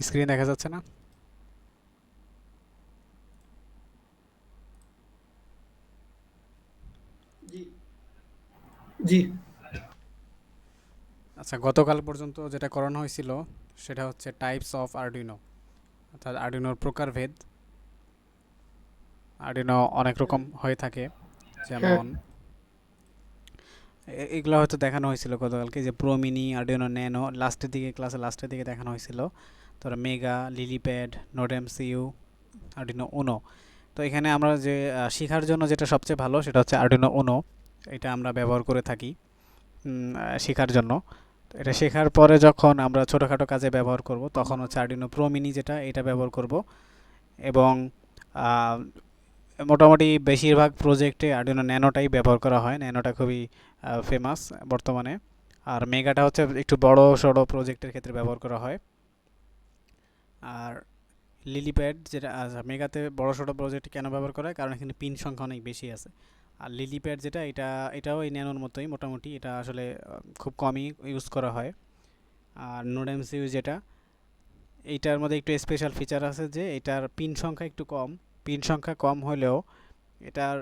Screen দেখা যাচ্ছে না? জি জি। আচ্ছা, গতকাল পর্যন্ত যেটা করানো হয়েছিল সেটা হচ্ছে টাইপস অফ আরডুইনো, অর্থাৎ আরডুইনোর প্রকারভেদ। আরডুইনো অনেক রকম হয়ে থাকে, হ্যাঁ। যেমন এগুলো হয়তো দেখানো হয়েছিল গতকালকে, যে প্রো মিনি, আরডুইনো ন্যানো, লাস্টের দিকে, ক্লাসের লাস্টের দিকে দেখানো হয়েছিল। তারপরে Mega, LilyPad, Node MCU, Arduino Uno. তো এখানে আমরা যে শেখার জন্য যেটা সবচেয়ে ভালো সেটা হচ্ছে আরডুইনো উনো। এটা আমরা ব্যবহার করে থাকি শেখার জন্য। তো এটা শেখার পরে যখন আমরা ছোটোখাটো কাজে ব্যবহার করব তখন হচ্ছে আরডুইনো প্রো মিনি, যেটা এটা ব্যবহার করব। এবং আহ, মোটামুটি বেশিরভাগ প্রজেক্টে আরডুইনো ন্যানোটাই ব্যবহার করা হয়। ন্যানোটা খুবই ফেমাস বর্তমানে। আর মেগাটা হচ্ছে একটু বড় সড়ো প্রজেক্টের ক্ষেত্রে ব্যবহার করা হয়। আর লিলিপ্যাড যেটা, আচ্ছা, মেগাতে বড় সড়ো প্রজেক্ট কেন ব্যবহার করা হয়, কারণ এখানে পিন সংখ্যা অনেক বেশি আছে। আর লিলিপ্যাড যেটা, এটাও এই ন্যানোর মতোই মোটামুটি, এটা আসলে খুব কমই ইউজ করা হয়। আর নোড এমসিইউ যেটা, এইটার মধ্যে একটু স্পেশাল ফিচার আছে যে এটার পিন সংখ্যা একটু কম। পিন সংখ্যা কম হলেও এটার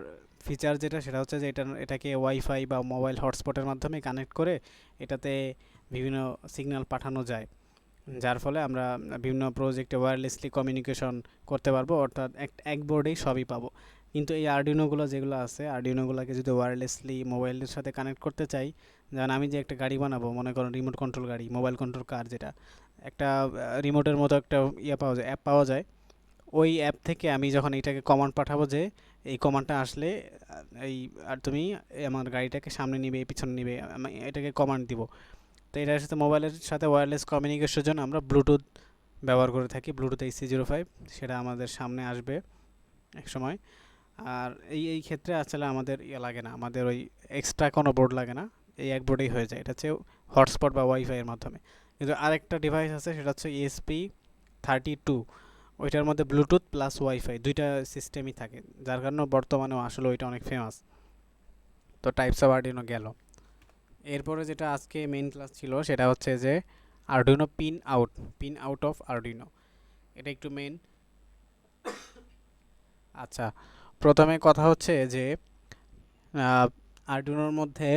ফিচার যেটা, সেটা হচ্ছে যে এটাকে ওয়াইফাই বা মোবাইল হটস্পটের মাধ্যমে কানেক্ট করে এটাতে বিভিন্ন সিগন্যাল পাঠানো যায়, যার ফলে আমরা বিভিন্ন প্রজেক্টে ওয়্যারলেসলি কমিউনিকেশন করতে পারবো, অর্থাৎ এক বোর্ডেই সবই পাবো। কিন্তু এই আরডিনোগুলো যেগুলো আছে, আরডিনোগুলোকে যদি ওয়্যারলেসলি মোবাইলের সাথে কানেক্ট করতে চাই, যেমন আমি যে একটা গাড়ি বানাবো, মনে করুন রিমোট কন্ট্রোল গাড়ি, মোবাইল কন্ট্রোল কার, যেটা একটা রিমোটের মতো একটা পাওয়া যায়, অ্যাপ পাওয়া যায়। ওই অ্যাপ থেকে আমি যখন এইটাকে কমান্ড পাঠাবো যে এই কমান্ডটা আসলে এই, আর তুমি আমার গাড়িটাকে সামনে নিবে পিছনে নিবে, আমি এটাকে কমান্ড দিব। তো এটার সাথে মোবাইলের সাথে ওয়্যারলেস কমিউনিকেশনের জন্য আমরা ব্লুটুথ ব্যবহার করে থাকি, ব্লুটুথ HC05। সেটা আমাদের সামনে আসবে এক সময়। আর এই ক্ষেত্রে আসলে আমাদের ইয়ে লাগে না, আমাদের ওই এক্সট্রা কোনো বোর্ড লাগে না, এই এক বোর্ডেই হয়ে যায়। এটা হচ্ছে হটস্পট বা ওয়াইফাই এর মাধ্যমে। কিন্তু আরেকটা ডিভাইস আছে, সেটা হচ্ছে ESP32। ওইটার মধ্যে ব্লুটুথ প্লাস ওয়াইফাই দুইটা সিস্টেমই থাকে, যার কারণে বর্তমানেও আসলে ওইটা অনেক ফেমাস। তো টাইপস অফ আরডিনো গেল। এরপরে যেটা আজকে মেইন ক্লাস ছিল সেটা হচ্ছে যে Arduino pin out of Arduino. এটা একটু মেইন। আচ্ছা, প্রথমে কথা হচ্ছে যে আরডুইনোর মধ্যে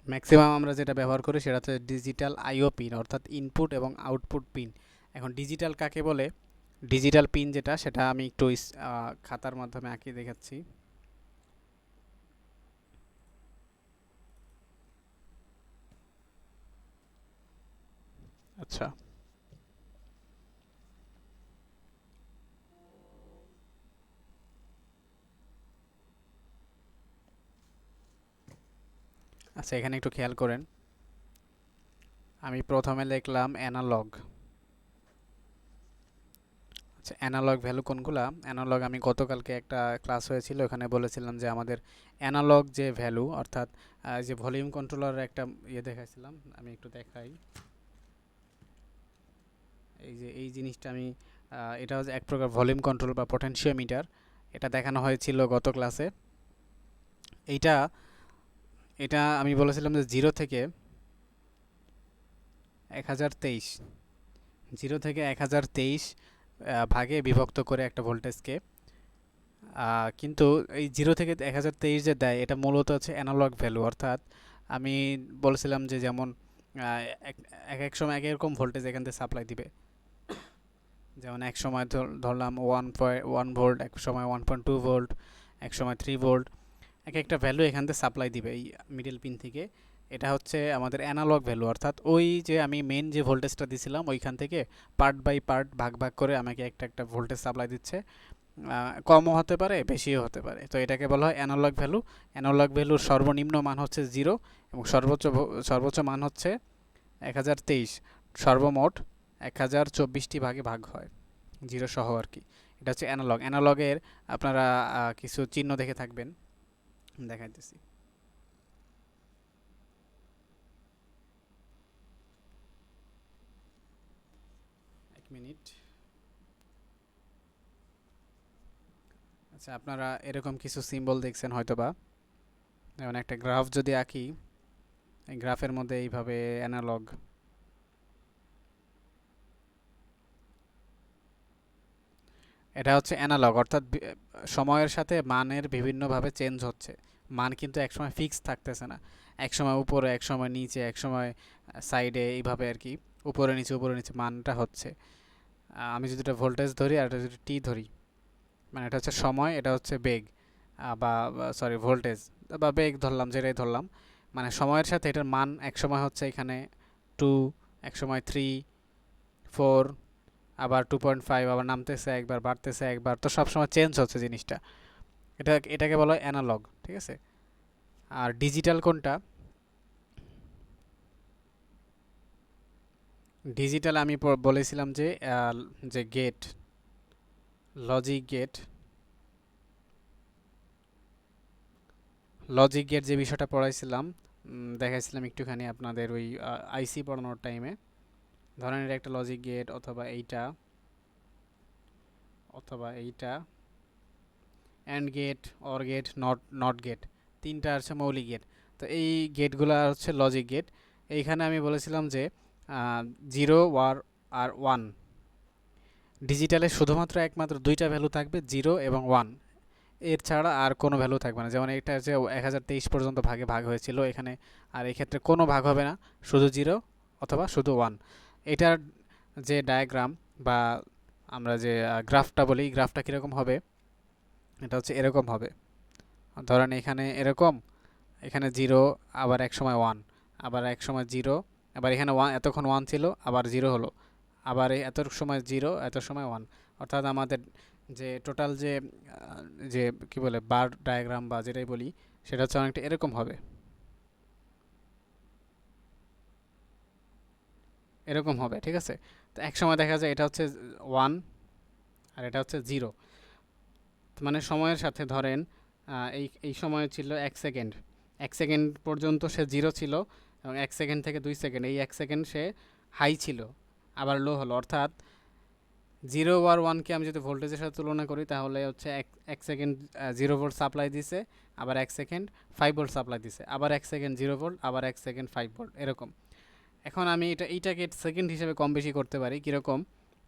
ম্যাক্সিমাম আমরা যেটা ব্যবহার করি সেটা হচ্ছে ডিজিটাল আইও পিন, অর্থাৎ ইনপুট এবং আউটপুট পিন। এখন ডিজিটাল কাকে বলে, ডিজিটাল পিন যেটা, সেটা আমি একটু খাতার মাধ্যমে আঁকিয়ে দেখাচ্ছি। আচ্ছা, আচ্ছা, এখানে একটু খেয়াল করেন। আমি প্রথমে লিখলাম অ্যানালগ। আচ্ছা, অ্যানালগ ভ্যালু কোনগুলা? অ্যানালগ আমি গতকালকে একটা ক্লাস হয়েছিল, ওখানে বলেছিলাম যে আমাদের অ্যানালগ যে ভ্যালু, অর্থাৎ যে ভলিউম কন্ট্রোলারের একটা ইয়ে দেখাইছিলাম, আমি একটু দেখাই। এই যে এই জিনিসটা আমি এটা হচ্ছে এক প্রকার ভলিউম কন্ট্রোল বা পটেনশিওমিটার। এটা দেখানো হয়েছিল গত ক্লাসে। এইটা এটা আমি বলেছিলাম যে 0 থেকে 1023, 0 থেকে 1023 ভাগে বিভক্ত করে একটা ভোল্টেজকে। কিন্তু এই 0 থেকে 1023 যে দেয়, এটা মূলত হচ্ছে অ্যানালগ ভ্যালু, অর্থাৎ আমি বলেছিলাম যে যেমন এক এক এক সময় এক এক রকম ভোল্টেজ এখান থেকে সাপ্লাই দিবে। যেমন এক সময় ধরলাম 1.1 ভোল্ট, এক সময় 1.2 ভোল্ট, এক সময় 3 ভোল্ট। এক একটা ভ্যালু এখান থেকে সাপ্লাই দিবে এই মিডল পিন থেকে। এটা হচ্ছে আমাদের অ্যানালগ ভ্যালু, অর্থাৎ ওই যে আমি মেন যে ভোল্টেজটা দিছিলাম ওইখান থেকে পার্ট বাই পার্ট, ভাগ ভাগ করে আমাকে একটা একটা ভোল্টেজ সাপ্লাই দিচ্ছে। কমও হতে পারে, বেশিও হতে পারে। তো এটাকে বলা হয় অ্যানালগ ভ্যালু। অ্যানালগ ভ্যালুর সর্বনিম্ন মান হচ্ছে 0, এবং সর্বোচ্চ মান হচ্ছে 1023। সর্বমোট 1024টি ভাগে ভাগ হয়, 0 সহ আর কি। এটা হচ্ছে অ্যানালগ। অ্যানালগের আপনারা কিছু চিহ্ন দেখে থাকবেন, দেখাইতেছি। 1 মিনিট। আচ্ছা, আপনারা এরকম কিছু সিম্বল দেখছেন হয়তোবা। যেমন একটা গ্রাফ যদি আঁকি, এই গ্রাফের মধ্যে এইভাবে অ্যানালগ এটা হচ্ছে অ্যানালগ, অর্থাৎ সময়ের সাথে মানের বিভিন্নভাবে চেঞ্জ হচ্ছে। মান কিন্তু একসময় ফিক্স থাকতেছে না, একসময় উপরে, একসময় নিচে, একসময় সাইডে, এইভাবে আর কি উপরে নিচে মানটা হচ্ছে। আমি যদি এটা ভোল্টেজ ধরি আর এটা যদি টি ধরি, মানে এটা হচ্ছে সময়, এটা হচ্ছে বেগ, বা সরি ভোল্টেজ বা বেগ ধরলাম, যেটাই ধরলাম, মানে সময়ের সাথে এটার মান একসময় হচ্ছে এখানে 2, একসময় 3, 4, আবার 2.5, আবার নামতেছে একবার, বাড়তেছে একবার, তো সবসময় চেঞ্জ হচ্ছে জিনিসটা। এটাকে বলা হয় অ্যানালগ, ঠিক আছে। আর ডিজিটাল কোনটা? ডিজিটাল আমি বলেছিলাম যে যে gate, logic gate, logic gate যে বিষয়টা পড়াইছিলাম, দেখাইছিলাম একটুখানি আপনাদের ওই আইসি পড়ানোর টাইমে। ধরেন এটা একটা লজিক গেট, অথবা এইটা, অথবা এইটা, and gate, or gate, not gate, তিনটা আছে মৌলিক গেট। তো এই গেটগুলো হচ্ছে লজিক গেট। এইখানে আমি বলেছিলাম যে 0 আর 1। ডিজিটালে শুধুমাত্র একমাত্র দুইটা ভ্যালু থাকবে, 0 এবং 1, এর ছাড়া আর কোনো ভ্যালু থাকবে না। যেমন এটা যে 1023 পর্যন্ত ভাগে ভাগ হয়েছিল এখানে, আর এই ক্ষেত্রে কোনো ভাগ হবে না, শুধু 0 অথবা শুধু 1। এটার যে ডায়াগ্রাম বা আমরা যে গ্রাফটা বলি, গ্রাফটা কীরকম হবে, এটা হচ্ছে এরকম হবে। ধরেন এখানে এরকম, এখানে 0, আবার এক সময় 1, আবার এক সময় 0, আবার এখানে 1, এতক্ষণ 1 ছিল, আবার 0 হলো, আবার এত সময় 0, এত সময় 1। অর্থাৎ আমাদের যে টোটাল যে যে কি বলে বার ডায়াগ্রাম বা যেটাই বলি, সেটা হচ্ছে অনেকটা এরকম হবে, এরকম হবে, ঠিক আছে। তো এক সময় দেখা যায় এটা হচ্ছে 1 আর এটা হচ্ছে 0। মানে সময়ের সাথে ধরেন এই এই সময় ছিল 1 সেকেন্ড, 1 সেকেন্ড পর্যন্ত সে 0 ছিল, এবং 1 সেকেন্ড থেকে 2 সেকেন্ড, এই 1 সেকেন্ড সে হাই ছিল, আবার লো হলো। অর্থাৎ 0 আর 1কে আমি যদি ভোল্টেজের সাথে তুলনা করি, তাহলে হচ্ছে 1 সেকেন্ড 0 ভোল্ট সাপ্লাই দিছে, আবার 1 সেকেন্ড 5 ভোল্ট সাপ্লাই দিছে, আবার 1 সেকেন্ড 0 ভোল্ট, আবার 1 সেকেন্ড 5 ভোল্ট, এরকম। এখন আমি এইটাকে সেকেন্ড হিসেবে কম বেশি করতে পারি কীরকম,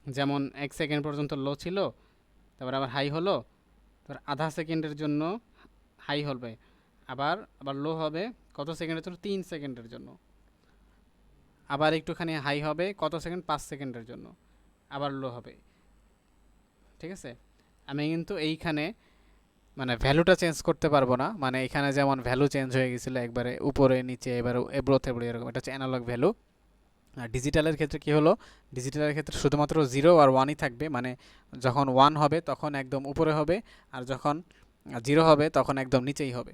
যেমন 1 সেকেন্ড পর্যন্ত লো ছিল, তারপর আবার হাই হলো, তারপর আধা সেকেন্ডের জন্য হাই হবে, আবার আবার লো হবে কত সেকেন্ডের জন্য, 3 সেকেন্ডের জন্য, আবার একটুখানি হাই হবে কত সেকেন্ড, 5 সেকেন্ডের জন্য, আবার লো হবে, ঠিক আছে। আমি কিন্তু এইখানে মানে ভ্যালুটা চেঞ্জ করতে পারবো না, মানে এখানে যেমন ভ্যালু চেঞ্জ হয়ে গেছিলো একবারে উপরে নিচে, এবারে এবড়ো থেবড়ো এরকম, এটা হচ্ছে অ্যানালগ ভ্যালু। আর ডিজিটালের ক্ষেত্রে কি হলো, ডিজিটালের ক্ষেত্রে শুধুমাত্র 0 আর 1ই থাকবে, মানে যখন 1 হবে তখন একদম উপরে হবে, আর যখন 0 হবে তখন একদম নিচেই হবে।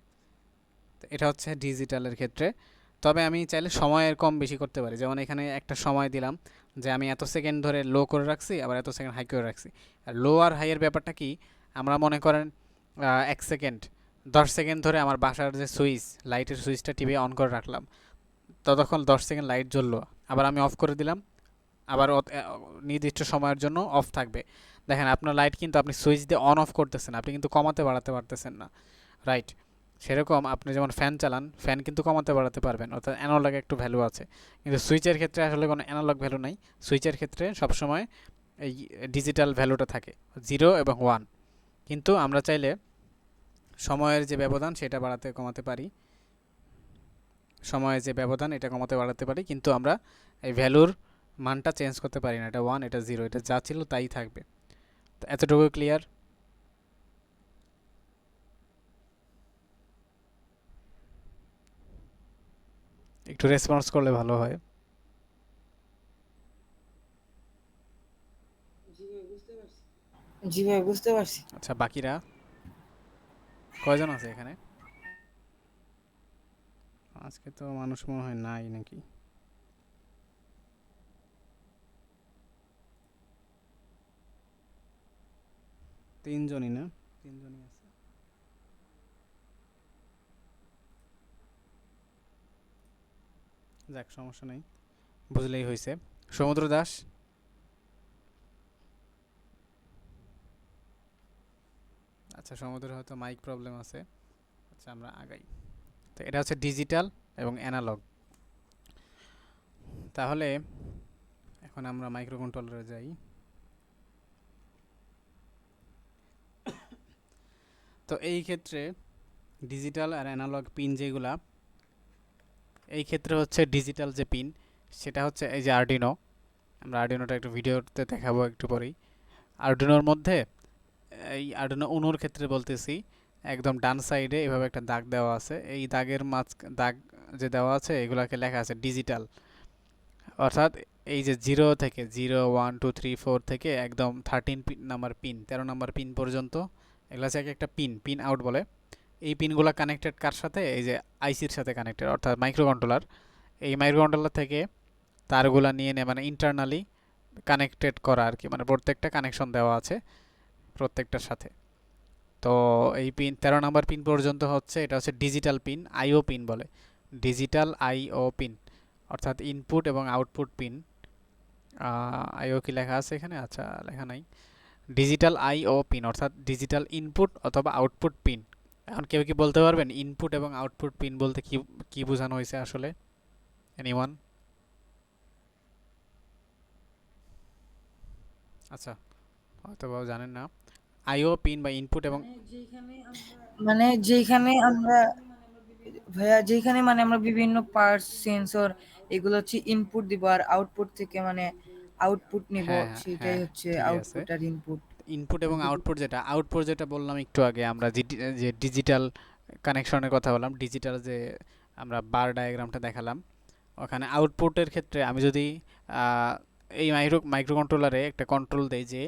তো এটা হচ্ছে ডিজিটালের ক্ষেত্রে। তবে আমি চাইলে সময়ের কম বেশি করতে পারি, যেমন এখানে একটা সময় দিলাম যে আমি এত সেকেন্ড ধরে লো করে রাখছি, আবার এত সেকেন্ড হাই করে রাখছি। আর লো আর হাইয়ের ব্যাপারটা কি, আমরা মনে করেন 1 সেকেন্ড 10 সেকেন্ড ধরে আমার বাসার যে সুইচ, লাইটের সুইচটা টিপে অন করে রাখলাম, ততক্ষণ 10 সেকেন্ড লাইট জ্বললো, আবার আমি অফ করে দিলাম, আবার নির্দিষ্ট সময়ের জন্য অফ থাকবে। দেখেন আপনার লাইট কিন্তু আপনি সুইচ দিয়ে অন অফ করতেছেন, আপনি কিন্তু কমাতে বাড়াতে পারতেছেন না, রাইট। সেরকম আপনি যেমন ফ্যান চালান, ফ্যান কিন্তু কমাতে বাড়াতে পারবেন, অর্থাৎ অ্যানালগ একটু ভ্যালু আছে। কিন্তু সুইচের ক্ষেত্রে আসলে কোনো অ্যানালগ ভ্যালু নাই, সুইচের ক্ষেত্রে সবসময় এই ডিজিটাল ভ্যালুটা থাকে, 0 এবং 1। কিন্তু আমরা চাইলে সময়ের যে ব্যবধান সেটা বাড়াতে কমাতে পারি, সময়ের যে ব্যবধান এটা কমাতে বাড়াতে পারি, কিন্তু আমরা এই ভ্যালুর মানটা চেঞ্জ করতে পারি না, এটা 1, এটা 0, এটা যা ছিল তাই থাকবে। তো এতটুকু ক্লিয়ার? একটু রেসপন্স করলে ভালো হয়। জি ভাই বুঝতে পারছি। আচ্ছা, বাকিরা কয়জন আছে এখানে? আজকে তো মানুষ মনে হয় নাই নাকি। তিনজনই না? তিনজনই আছে। যাক, সমস্যা নেই, বুঝলেই হয়েছে। সমুদ্র দাস? আচ্ছা, সমুদ্রের হয়তো মাইক প্রবলেম আছে। আচ্ছা, আমরা আগাই। তো এটা হচ্ছে ডিজিটাল এবং অ্যানালগ। তাহলে এখন আমরা মাইক্রো কন্ট্রোলারে যাই। তো এই ক্ষেত্রে ডিজিটাল আর অ্যানালগ পিন যেগুলা, এই ক্ষেত্রে হচ্ছে ডিজিটাল যে পিন সেটা হচ্ছে এই যে আর্ডিনো। আমরা আর্ডিনোটা একটু ভিডিওতে দেখাবো একটু পরেই। আর্ডিনোর মধ্যে এই আর্ডিনো উনোর ক্ষেত্রে বলতেছি, একদম ডান সাইডে এভাবে একটা দাগ দেওয়া আছে। এই দাগের দাগ যে দেওয়া আছে এগুলাকে লেখা আছে ডিজিটাল। অর্থাৎ এই যে 0 থেকে 0 1 2 3 4 থেকে একদম 13 নাম্বার পিন, 13 নাম্বার পিন পর্যন্ত এগুলো হচ্ছে এক একটা পিন, পিন আউট বলে। এই পিনগুলো কানেক্টেড কার সাথে? এই যে আইসির সাথে কানেক্টেড, অর্থাৎ মাইক্রো কন্ট্রোলার। এই মাইক্রো কন্ট্রোলার থেকে তারগুলা নিয়ে নেয়, মানে ইন্টারনালি কানেক্টেড করা আর কি, মানে প্রত্যেকটা কানেকশন দেওয়া আছে প্রত্যেকটার সাথে। তো এই পিন 13 নাম্বার পিন পর্যন্ত হচ্ছে, এটা হচ্ছে ডিজিটাল পিন, আইও পিন বলে, ডিজিটাল আইও পিন, অর্থাৎ ইনপুট এবং আউটপুট পিন। আইও কি লেখা আছে এখানে? আচ্ছা, লেখা নাই। ডিজিটাল আইও পিন অর্থাৎ ডিজিটাল ইনপুট অথবা আউটপুট পিন। এখন কেউ কি বলতে পারবেন ইনপুট এবং আউটপুট পিন বলতে কি কি বোঝানো হয়েছে আসলে? এনিওয়ান? আচ্ছা, হয়তো বা জানেন না। আইও পিন বা ইনপুট এবং মানে যেখানে আমরা ভাইয়া যেখানে মানে আমরা বিভিন্ন পার্টস সেন্সর এগুলো হচ্ছে ইনপুট দিব আর আউটপুট থেকে মানে আউটপুট নিব, হ্যাঁ হ্যাঁ সেটাই হ্যাঁ, হচ্ছে ঠিকই আছে। আউটপুট আর ইনপুট। ইনপুট এবং এতটুকু। আউটপুট যেটা বললাম একটু আগে আমরা, যে ডিজিটাল কানেকশনের কথা বললাম, ডিজিটাল যে আমরা বার ডায়াগ্রামটা দেখালাম, ওখানে আউটপুটের ক্ষেত্রে আমি যদি আহ, এই মাইক্রো কন্ট্রোলারে একটা কন্ট্রোল দেই যে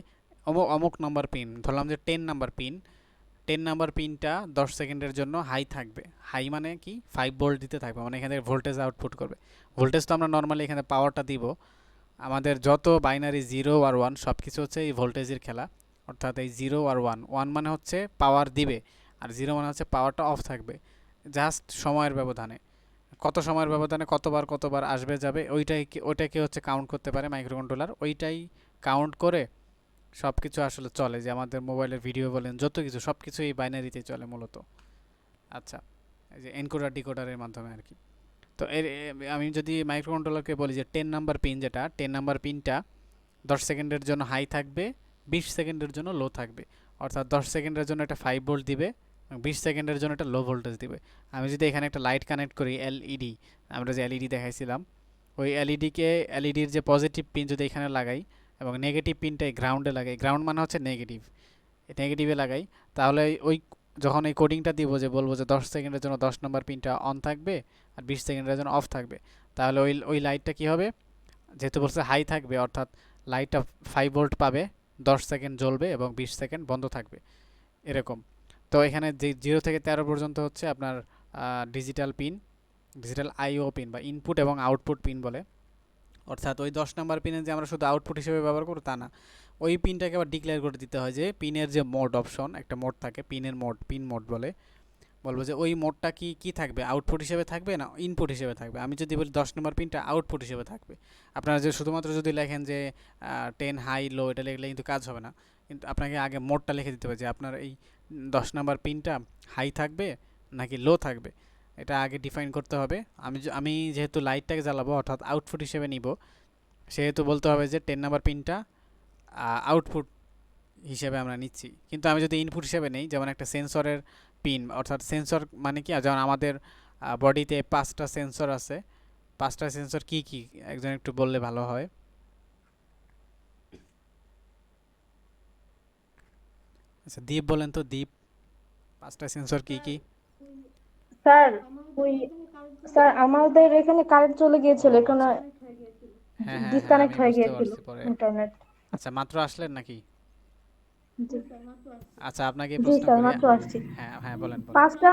অমুক অমুক নাম্বার পিন, ধরলাম যে 10 নাম্বার পিন, 10 নাম্বার পিনটা 10 সেকেন্ডের জন্য হাই থাকবে। হাই মানে কি? 5 ভোল্ট দিতে থাকবে, মানে এখান থেকে ভোল্টেজ আউটপুট করবে। ভোল্টেজ তো আমরা নর্মালি এখানে পাওয়ারটা দিব, আমাদের যত বাইনারি 0 আর 1 সব কিছু হচ্ছে এই ভোল্টেজের খেলা। অর্থাৎ এই 0 আর 1, 1 মানে হচ্ছে পাওয়ার দিবে, আর 0 মানে হচ্ছে পাওয়ারটা অফ থাকবে। জাস্ট সময়ের ব্যবধানে, কত সময়ের ব্যবধানে কতবার কতবার আসবে যাবে, ওইটাকে হচ্ছে কাউন্ট করতে পারে মাইক্রো কন্ট্রোলার। ওইটাই কাউন্ট করে সব কিছু আসলে চলে, যে আমাদের মোবাইলের ভিডিও বলেন যত কিছু, সব কিছু এই বাইনারিতে চলে মূলত। আচ্ছা, এই যে এনকোডার ডিকোডারের মাধ্যমে আর কি। তো আমি যদি মাইক্রো কন্ট্রোলারকে বলি যে 10 নাম্বার পিন, যেটা 10 নাম্বার পিনটা 10 সেকেন্ডের জন্য হাই থাকবে, 20 সেকেন্ডের জন্য লো থাকবে। অর্থাৎ 10 সেকেন্ডের জন্য একটা 5 ভোল্ট দিবে, 20 সেকেন্ডের জন্য একটা লো ভোল্টেজ দিবে। আমি যদি এখানে একটা লাইট কানেক্ট করি, এলইডি, আমরা যে এলইডি দেখাইছিলাম, ওই এলইডির যে পজিটিভ পিন যদি এখানে লাগাই এবং নেগেটিভ পিনটাই গ্রাউন্ডে লাগাই, গ্রাউন্ড মানে হচ্ছে নেগেটিভ, নেগেটিভে লাগাই, তাহলে ওই যখন এই কোডিংটা দিব, যে বলবো যে 10 সেকেন্ডের জন্য 10 নম্বর পিনটা অন থাকবে আর 20 সেকেন্ডের জন্য অফ থাকবে, তাহলে ওই লাইটটা কী হবে? যেহেতু বলছে হাই থাকবে, অর্থাৎ লাইটটা 5 ভোল্ট পাবে, 10 সেকেন্ড জ্বলবে এবং 20 সেকেন্ড বন্ধ থাকবে, এরকম। তো এখানে যে 0 থেকে 13 পর্যন্ত হচ্ছে আপনার ডিজিটাল পিন, ডিজিটাল আইও পিন বা ইনপুট এবং আউটপুট পিন বলে। অর্থাৎ ওই 10 নাম্বার পিনে যে আমরা শুধু আউটপুট হিসেবে ব্যবহার করব তা না, ওই পিনটাকে আবার ডিক্লেয়ার করে দিতে হয় যে পিনের যে মোড অপশন, একটা মোড থাকে পিনের মোড, পিন মোড বলে, বলবো যে ওই মোডটা কি কি থাকবে, আউটপুট হিসেবে থাকবে না ইনপুট হিসেবে থাকবে। আমি যদি বলি 10 নম্বর পিনটা আউটপুট হিসেবে থাকবে, আপনারা যে শুধুমাত্র যদি লেখেন যে 10 হাই লো, এটা লিখলে কিন্তু কাজ হবে না। কিন্তু আপনাকে আগে মোডটা লিখে দিতে হবে যে আপনার এই 10 নাম্বার পিনটা হাই থাকবে নাকি লো থাকবে, এটা আগে ডিফাইন করতে হবে। আমি যেহেতু লাইটটাকে জ্বালাবো অর্থাৎ আউটপুট হিসেবে নিব, সেহেতু বলতে হবে যে 10 নাম্বার পিনটা আউটপুট হিসেবে আমরা নিচ্ছি। কিন্তু আমি যদি ইনপুট হিসেবে নেই, যেমন একটা সেন্সরের পিন, অর্থাৎ সেন্সর মানে কি, যেমন আমাদের বডিতে 5টা সেন্সর আছে, 5টা সেন্সর কি কি একজন একটু বললে ভালো হয়। আচ্ছা, দীপ বলেন তো, দীপ, 5টা সেন্সর কি কি? স্যার ওই স্যার আমাদের এখানে কারেন্ট চলে ও গিয়েছিল, এখানে আচ্ছা, হ্যাঁ হ্যাঁ হ্যাঁ, ডিসকানেক্ট আমি হয়ে বুঝতে গিয়েছিল পারছি পরে। ইন্টারনেট। আচ্ছা, মাত্র আসলেন নাকি? জি আচ্ছা, আপনাকে জি প্রশ্ন স্যার, করি। মাত্র আসছি। হ্যাঁ হ্যাঁ, বলেন বলেন। পাঁচটা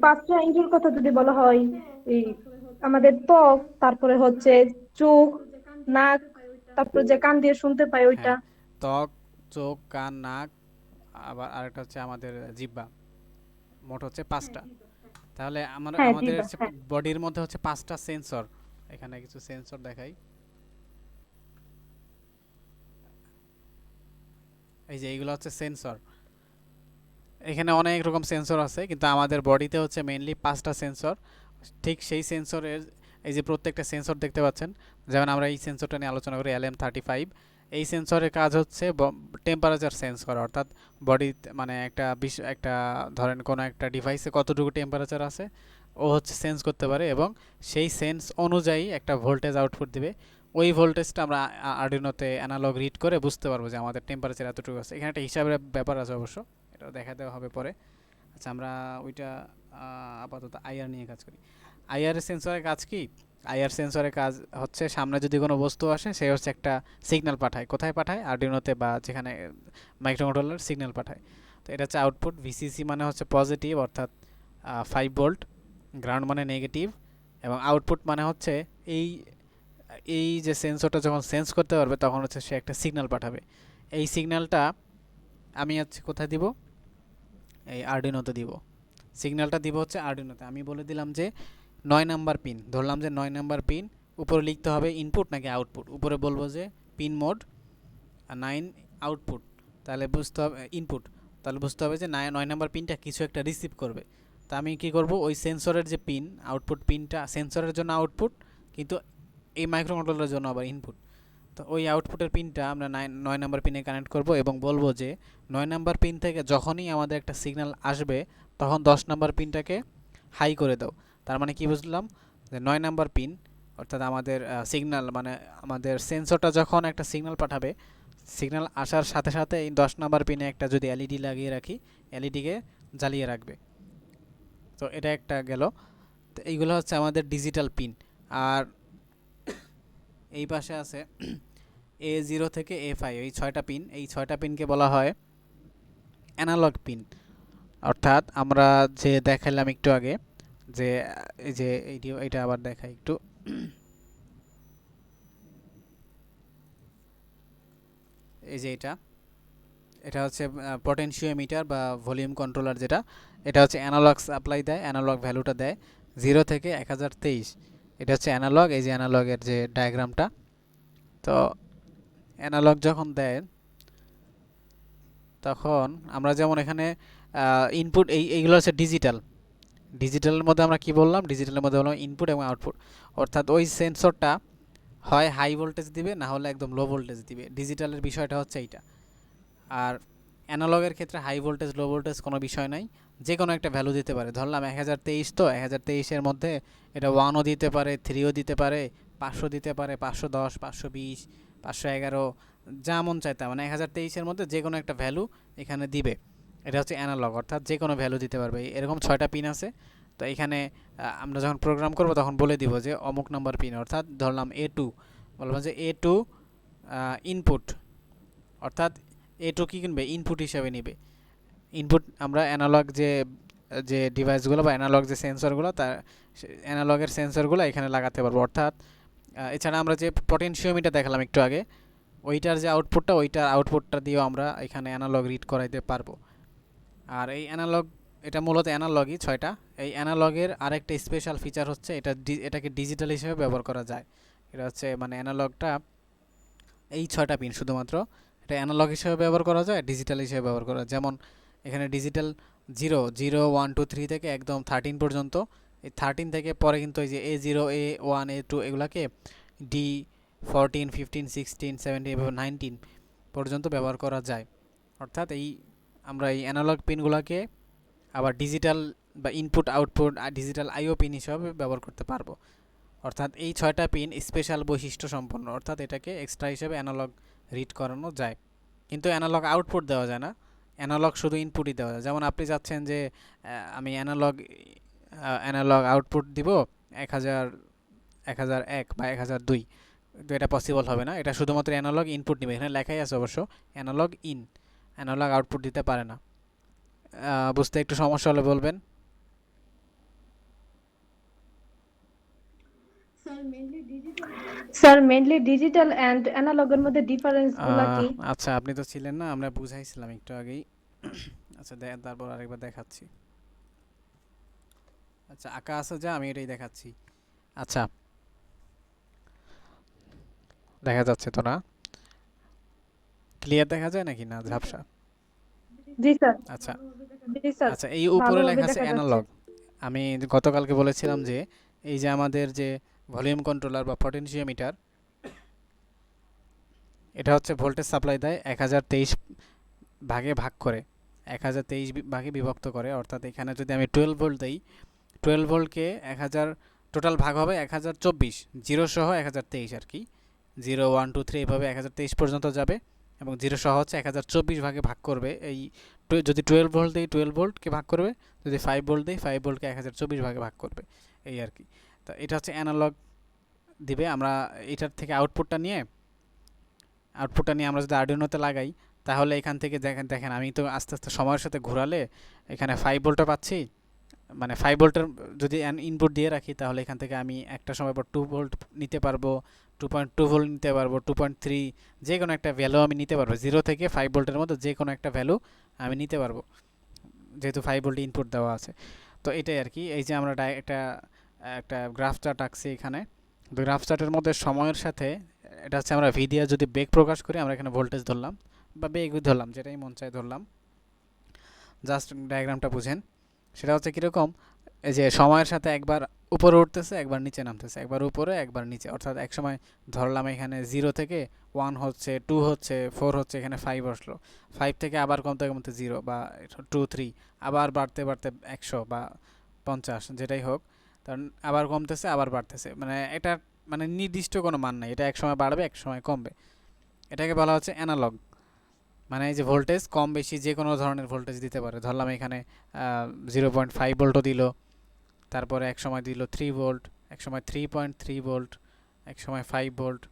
পাঁচটা ইন্দ্রিয়র কথা যদি বলা হয়, এই আমাদের ত্বক, তারপরে হচ্ছে চোখ, নাক, তারপরে যে কান দিয়ে শুনতে পাই ওইটা। হ্যাঁ, ত্বক, চোখ, কান, নাক, আবার আরেকটা হচ্ছে আমাদের জিহ্বা, মোট হচ্ছে 5টা। তাহলে হ্যাঁ আমাদের জিবা, হ্যাঁ। বডির মধ্যে হচ্ছে 5টা সেন্সর। এখানে কিছু সেন্সর দেখাই, এই যে এইগুলো হচ্ছে সেন্সর। এখানে অনেক রকম সেন্সর আছে, কিন্তু আমাদের বডিতে হচ্ছে মেইনলি 5টা সেন্সর। ঠিক সেই সেন্সরের এই যে প্রত্যেকটা সেন্সর দেখতে পাচ্ছেন, যেমন আমরা এই সেন্সরটা নিয়ে আলোচনা করি, LM35। এই সেন্সরের কাজ হচ্ছে টেম্পারেচার সেন্স করা, অর্থাৎ বডি মানে একটা ধরেন কোনো একটা ডিভাইসে কতটুকু টেম্পারেচার আছে ও হচ্ছে সেন্স করতে পারে, এবং সেই সেন্স অনুযায়ী একটা ভোল্টেজ আউটপুট দিবে। ওই ভোল্টেজটা আমরা আর্ডিনোতে অ্যানালগ রিড করে বুঝতে পারবো যে আমাদের টেম্পারেচার এতটুকু আছে। এখানে একটা হিসাবের ব্যাপার আছে অবশ্য, এটাও দেখা দেওয়া হবে পরে। আচ্ছা, আমরা ওইটা আপাতত আইআর নিয়ে কাজ করি। আইআর সেন্সরের কাজ কি? আইআর সেন্সরের কাজ হচ্ছে সামনে যদি কোনো বস্তু আসে সে হচ্ছে একটা সিগন্যাল পাঠায়। কোথায় পাঠায়? আর্ডিনোতে বা যেখানে মাইক্রোকন্ট্রোলার সিগন্যাল পাঠায়। তো এটা হচ্ছে আউটপুট। ভিসিসি মানে হচ্ছে পজিটিভ, অর্থাৎ 5 ভোল্ট, গ্রাউন্ড মানে নেগেটিভ, এবং আউটপুট মানে হচ্ছে এই এই যে সেন্সরটা যখন সেন্স করতে পারবে তখন হচ্ছে সে একটা সিগন্যাল পাঠাবে। এই সিগন্যালটা আমি হচ্ছে কোথায় দিব? এই আর্ডিনোতে দিব। সিগন্যালটা দিব হচ্ছে আর্ডিনোতে। আমি বলে দিলাম যে 9 নাম্বার পিন, ধরলাম যে 9 নাম্বার পিন। উপরে লিখতে হবে ইনপুট নাকি আউটপুট। উপরে বলবো যে পিন মোড 9 আউটপুট, তাহলে বুঝতে হবে ইনপুট, তাহলে বুঝতে হবে যে 9 নাম্বার পিনটা কিছু একটা রিসিভ করবে। তা আমি কি করব, ওই সেন্সরের যে পিন আউটপুট পিনটা সেন্সরের জন্য আউটপুট, কিন্তু এই মাইক্রোকন্ট্রোলারের জন্য আবার ইনপুট। তো ওই আউটপুটের পিনটা আমরা 9 নাম্বার পিনে কানেক্ট করব এবং বলবো যে 9 নাম্বার পিন থেকে যখনই আমাদের একটা সিগন্যাল আসবে তখন 10 নাম্বার পিনটাকে হাই করে দাও। তার মানে কি বুঝলাম? যে 9 নাম্বার পিন অর্থাৎ আমাদের সিগন্যাল মানে আমাদের সেন্সরটা যখন একটা সিগন্যাল পাঠাবে, সিগন্যাল আসার সাথে সাথে এই 10 নাম্বার পিনে একটা যদি এলইডি লাগিয়ে রাখি, এলইডিকে জ্বালিয়ে রাখবে। তো এটা একটা গেল। তো এইগুলো হচ্ছে আমাদের ডিজিটাল পিন। আর এই পাশে আছে A0 থেকে A5, এই 6টা পিন। এই 6টা পিনকে বলা হয় অ্যানালগ পিন। অর্থাৎ আমরা যে দেখালাম একটু আগে, যে এই যে এইটা আবার দেখাই একটু। এই যে এটা হচ্ছে পটেনশিওমিটার বা ভলিউম কন্ট্রোলার, যেটা এটা হচ্ছে অ্যানালগ সাপ্লাই দেয়, অ্যানালগ ভ্যালুটা দেয় 0 থেকে 1023। এটা হচ্ছে অ্যানালগ, এই যে অ্যানালগের যে ডায়াগ্রামটা। তো অ্যানালগ যখন দেয় তখন আমরা যেমন এখানে ইনপুট এইগুলো হচ্ছে ডিজিটালের মধ্যে আমরা কি বললাম? ডিজিটালের মধ্যে বললাম ইনপুট এবং আউটপুট। অর্থাৎ ওই সেন্সরটা হয় হাই ভোল্টেজ দিবে, না হলে একদম লো ভোল্টেজ দিবে। ডিজিটালের বিষয়টা হচ্ছে এইটা। আর অ্যানালগের ক্ষেত্রে হাই ভোল্টেজ লো ভোল্টেজ কোনো বিষয় নাই, যে কোনো একটা ভ্যালু দিতে পারে। ধরলাম 1023, তো 1023-এর মধ্যে এটা 1ও দিতে পারে, 3ও দিতে পারে, 500 দিতে পারে, 510, 520, 511, যা মন চাইতে, মানে 1023-এর মধ্যে যে কোনো একটা ভ্যালু এখানে দিবে। এটা হচ্ছে অ্যানালগ, অর্থাৎ যে কোনো ভ্যালু দিতে পারবে। এরকম 6টা পিন আছে। তো এখানে আমরা যখন প্রোগ্রাম করব তখন বলে দিব যে অমুক নাম্বার পিন, অর্থাৎ ধরলাম A2, বললাম যে A2 ইনপুট, অর্থাৎ A2 কি কিনবে? ইনপুট হিসাবে নিবে। ইনপুট আমরা অ্যানালগ যে ডিভাইসগুলো বা অ্যানালগ যে সেন্সরগুলো, তার অ্যানালগের সেন্সরগুলো এখানে লাগাতে পারবো। অর্থাৎ এছাড়া আমরা যে পটেনশিওমিটার দেখালাম একটু আগে, ওইটার যে আউটপুটটা, ওইটার আউটপুটটা দিয়েও আমরা এখানে অ্যানালগ রিড করাইতে পারবো। আর এই অ্যানালগ, এটা মূলত অ্যানালগই 6টা। এই অ্যানালগের আরেকটা স্পেশাল ফিচার হচ্ছে এটাকে ডিজিটাল হিসেবে ব্যবহার করা যায়। এটা হচ্ছে মানে অ্যানালগটা এই 6টা পিন শুধুমাত্র এটা অ্যানালগ হিসেবে ব্যবহার করা যায়, ডিজিটাল হিসেবে ব্যবহার করা যায়। যেমন এখানে ডিজিটাল 0, 0, 1, 2, 3 থেকে একদম 13 পর্যন্ত। এই 13 থেকে পরে কিন্তু এই যে A0, A1, A2 এগুলাকে D14, 15, 16, 17 এভাবে 19 পর্যন্ত ব্যবহার করা যায়। অর্থাৎ আমরা এই অ্যানালগ পিনগুলোকে আবার ডিজিটাল বা ইনপুট আউটপুট ডিজিটাল আইও পিন হিসাবে ব্যবহার করতে পারবো। অর্থাৎ এই 6টা পিন স্পেশাল বৈশিষ্ট্য সম্পন্ন, অর্থাৎ এটাকে এক্সট্রা হিসেবে অ্যানালগ রিড করানো যায়। কিন্তু অ্যানালগ আউটপুট দেওয়া যায় না, অ্যানালগ শুধু ইনপুটই দেওয়া যায়। যেমন আপনি চাচ্ছেন যে আমি অ্যানালগ আউটপুট দিব 1001 বা 1002, তো এটা পসিবল হবে না। এটা শুধুমাত্র অ্যানালগ ইনপুট নেবে, এখানে লেখাই আছে অবশ্য অ্যানালগ আউটপুট দিতে পারে না। বুঝতে একটু সমস্যা হলে বলবেন। স্যার মেইনলি ডিজিটাল এন্ড অ্যানালগের মধ্যে ডিফারেন্স গুলা কি? আচ্ছা, আপনি তো ছিলেন না, আমরা বুঝাইছিলাম একটু আগেই। আচ্ছা, তারপর আরেকবার দেখাচ্ছি। আচ্ছা, আঁকা আছে যা, আমি এটাই দেখাচ্ছি। আচ্ছা, দেখা যাচ্ছে তো না? ক্লিয়ার দেখা যায় নাকি না? ঝাপসা? জি স্যার। আচ্ছা জি স্যার, আচ্ছা, এই উপরে ভালোভাবে লেখা আছে দেখা যাচ্ছে। অ্যানালগ। আমি গতকালকে বলেছিলাম যে এই যে আমাদের যে ভলিউম কন্ট্রোলার বা পটেনশিওমিটার, এটা হচ্ছে ভোল্টেজ সাপ্লাই দেয় 1023 ভাগে ভাগ করে, 1023 ভাগে বিভক্ত করে। অর্থাৎ এখানে যদি আমি 12 ভোল্ট দিই, 12 ভোল্টকে 1000 টোটাল ভাগ হবে 1024, জিরো সহ 1023 আর কি, 0 1 2 3 এভাবে 1023 পর্যন্ত যাবে, এবং জিরো সহ হচ্ছে 1024 ভাগে ভাগ করবে। এই যদি 12 ভোল্ট দিই 12 ভোল্টকে ভাগ করবে, যদি 5 ভোল্ট দিই 5 ভোল্টকে 1024 ভাগে ভাগ করবে, এই আর কি। তো এটা হচ্ছে অ্যানালগ দিবে। আমরা এটার থেকে আউটপুটটা নিয়ে আমরা যদি আর্ডুইনোতে লাগাই, তাহলে এখান থেকে দেখেন আমি তো আস্তে আস্তে সময়ের সাথে ঘোরালে এখানে 5 ভোল্টও পাচ্ছি, মানে 5 ভোল্টের যদি ইনপুট দিয়ে রাখি, তাহলে এখান থেকে আমি একটা সময় পর 2 ভোল্ট নিতে পারবো, 2.2 ভোল্ট নিতে পারবো, 2.3, যে কোনো একটা ভ্যালু আমি নিতে পারবো। 0 থেকে 5 ভোল্টের মধ্যে যে কোনো একটা ভ্যালু আমি নিতে পারবো, যেহেতু 5 ভোল্ট ইনপুট দেওয়া আছে। তো এটাই আর কি। এই যে আমরা একটা গ্রাফ চার্ট আঁকছি এখানে। তো গ্রাফ চার্টের মধ্যে সময়ের সাথে, এটা হচ্ছে আমরা ভি দিয়ে যদি বেগ প্রকাশ করি, আমরা এখানে ভোল্টেজ ধরলাম বা বেগ ধরলাম, যেটাই মন চায় ধরলাম, জাস্ট ডায়াগ্রামটা বুঝেন। সেটা হচ্ছে কীরকম, এই যে সময়ের সাথে একবার উপরে উঠতেছে, একবার নিচে নামতেছে, একবার উপরে একবার নিচে। অর্থাৎ এক সময় ধরলাম এখানে 0 থেকে 1 হচ্ছে, 2 হচ্ছে, 4 হচ্ছে, এখানে 5 আসলো, 5 থেকে আবার কমতে কমতে 0 বা 2 3, আবার বাড়তে বাড়তে 100 বা 50, যেটাই হোক, কারণ আবার কমতেছে আবার বাড়তেছে। মানে এটা মানে নির্দিষ্ট কোনো মান নাই, এটা এক সময় বাড়বে এক সময় কমবে। এটাকে বলা হচ্ছে অ্যানালগ। মানে এই যে ভোল্টেজ কম বেশি যে কোনো ধরনের ভোল্টেজ দিতে পারে। ধরলাম এখানে 0.5 ভোল্টও দিল, তারপরে এক সময় দিল 3 ভোল্ট, এক সময় 3.3 ভোল্ট, এক সময় 5 ভোল্ট।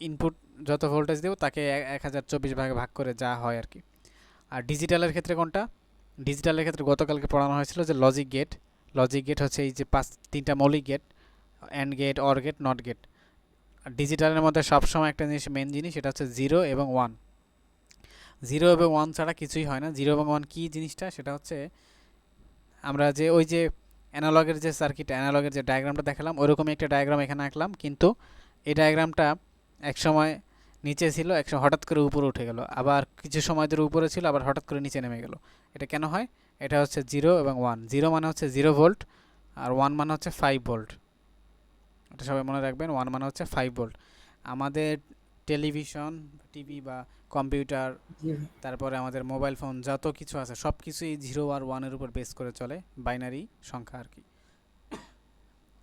ইনপুট যত ভোল্টেজ দেব তাকে 1024 ভাগে ভাগ করে যা হয় আর কি। আর ডিজিটালের ক্ষেত্রে কোনটা? ডিজিটালের ক্ষেত্রে গতকালকে পড়ানো হয়েছিল যে লজিক গেট। লজিক গেট হচ্ছে এই যে 3টা মৌলিক gate, and gate, or gate, not gate. আর ডিজিটালের মধ্যে সবসময় একটা জিনিস, মেন জিনিস, সেটা হচ্ছে 0 এবং 1। 0 এবং 1 ছাড়া কিছুই হয় না। 0 এবং 1 কী জিনিসটা? সেটা হচ্ছে আমরা যে ওই যে অ্যানালগের যে সার্কিট, অ্যানালগের যে ডায়াগ্রামটা দেখালাম, ওরকমই একটা ডায়াগ্রাম এখানে আঁকলাম, কিন্তু এই ডায়াগ্রামটা এক সময় নিচে ছিল, এক সময় হঠাৎ করে উপরে উঠে গেল, আবার কিছু সময় ধরে উপরে ছিল, আবার হঠাৎ করে নিচে নেমে গেল। এটা কেন হয়? এটা হচ্ছে 0 এবং 1। 0 মানে হচ্ছে 0 ভোল্ট, আর 1 মানে হচ্ছে 5 ভোল্ট। এটা সবাই মনে রাখবেন, 1 মানে হচ্ছে 5 ভোল্ট। আমাদের টেলিভিশন, টিভি বা কম্পিউটার, তারপরে আমাদের মোবাইল ফোন, যত কিছু আছে সব কিছুই 0 আর 1-এর উপর বেস করে চলে, বাইনারি সংখ্যা আর কি।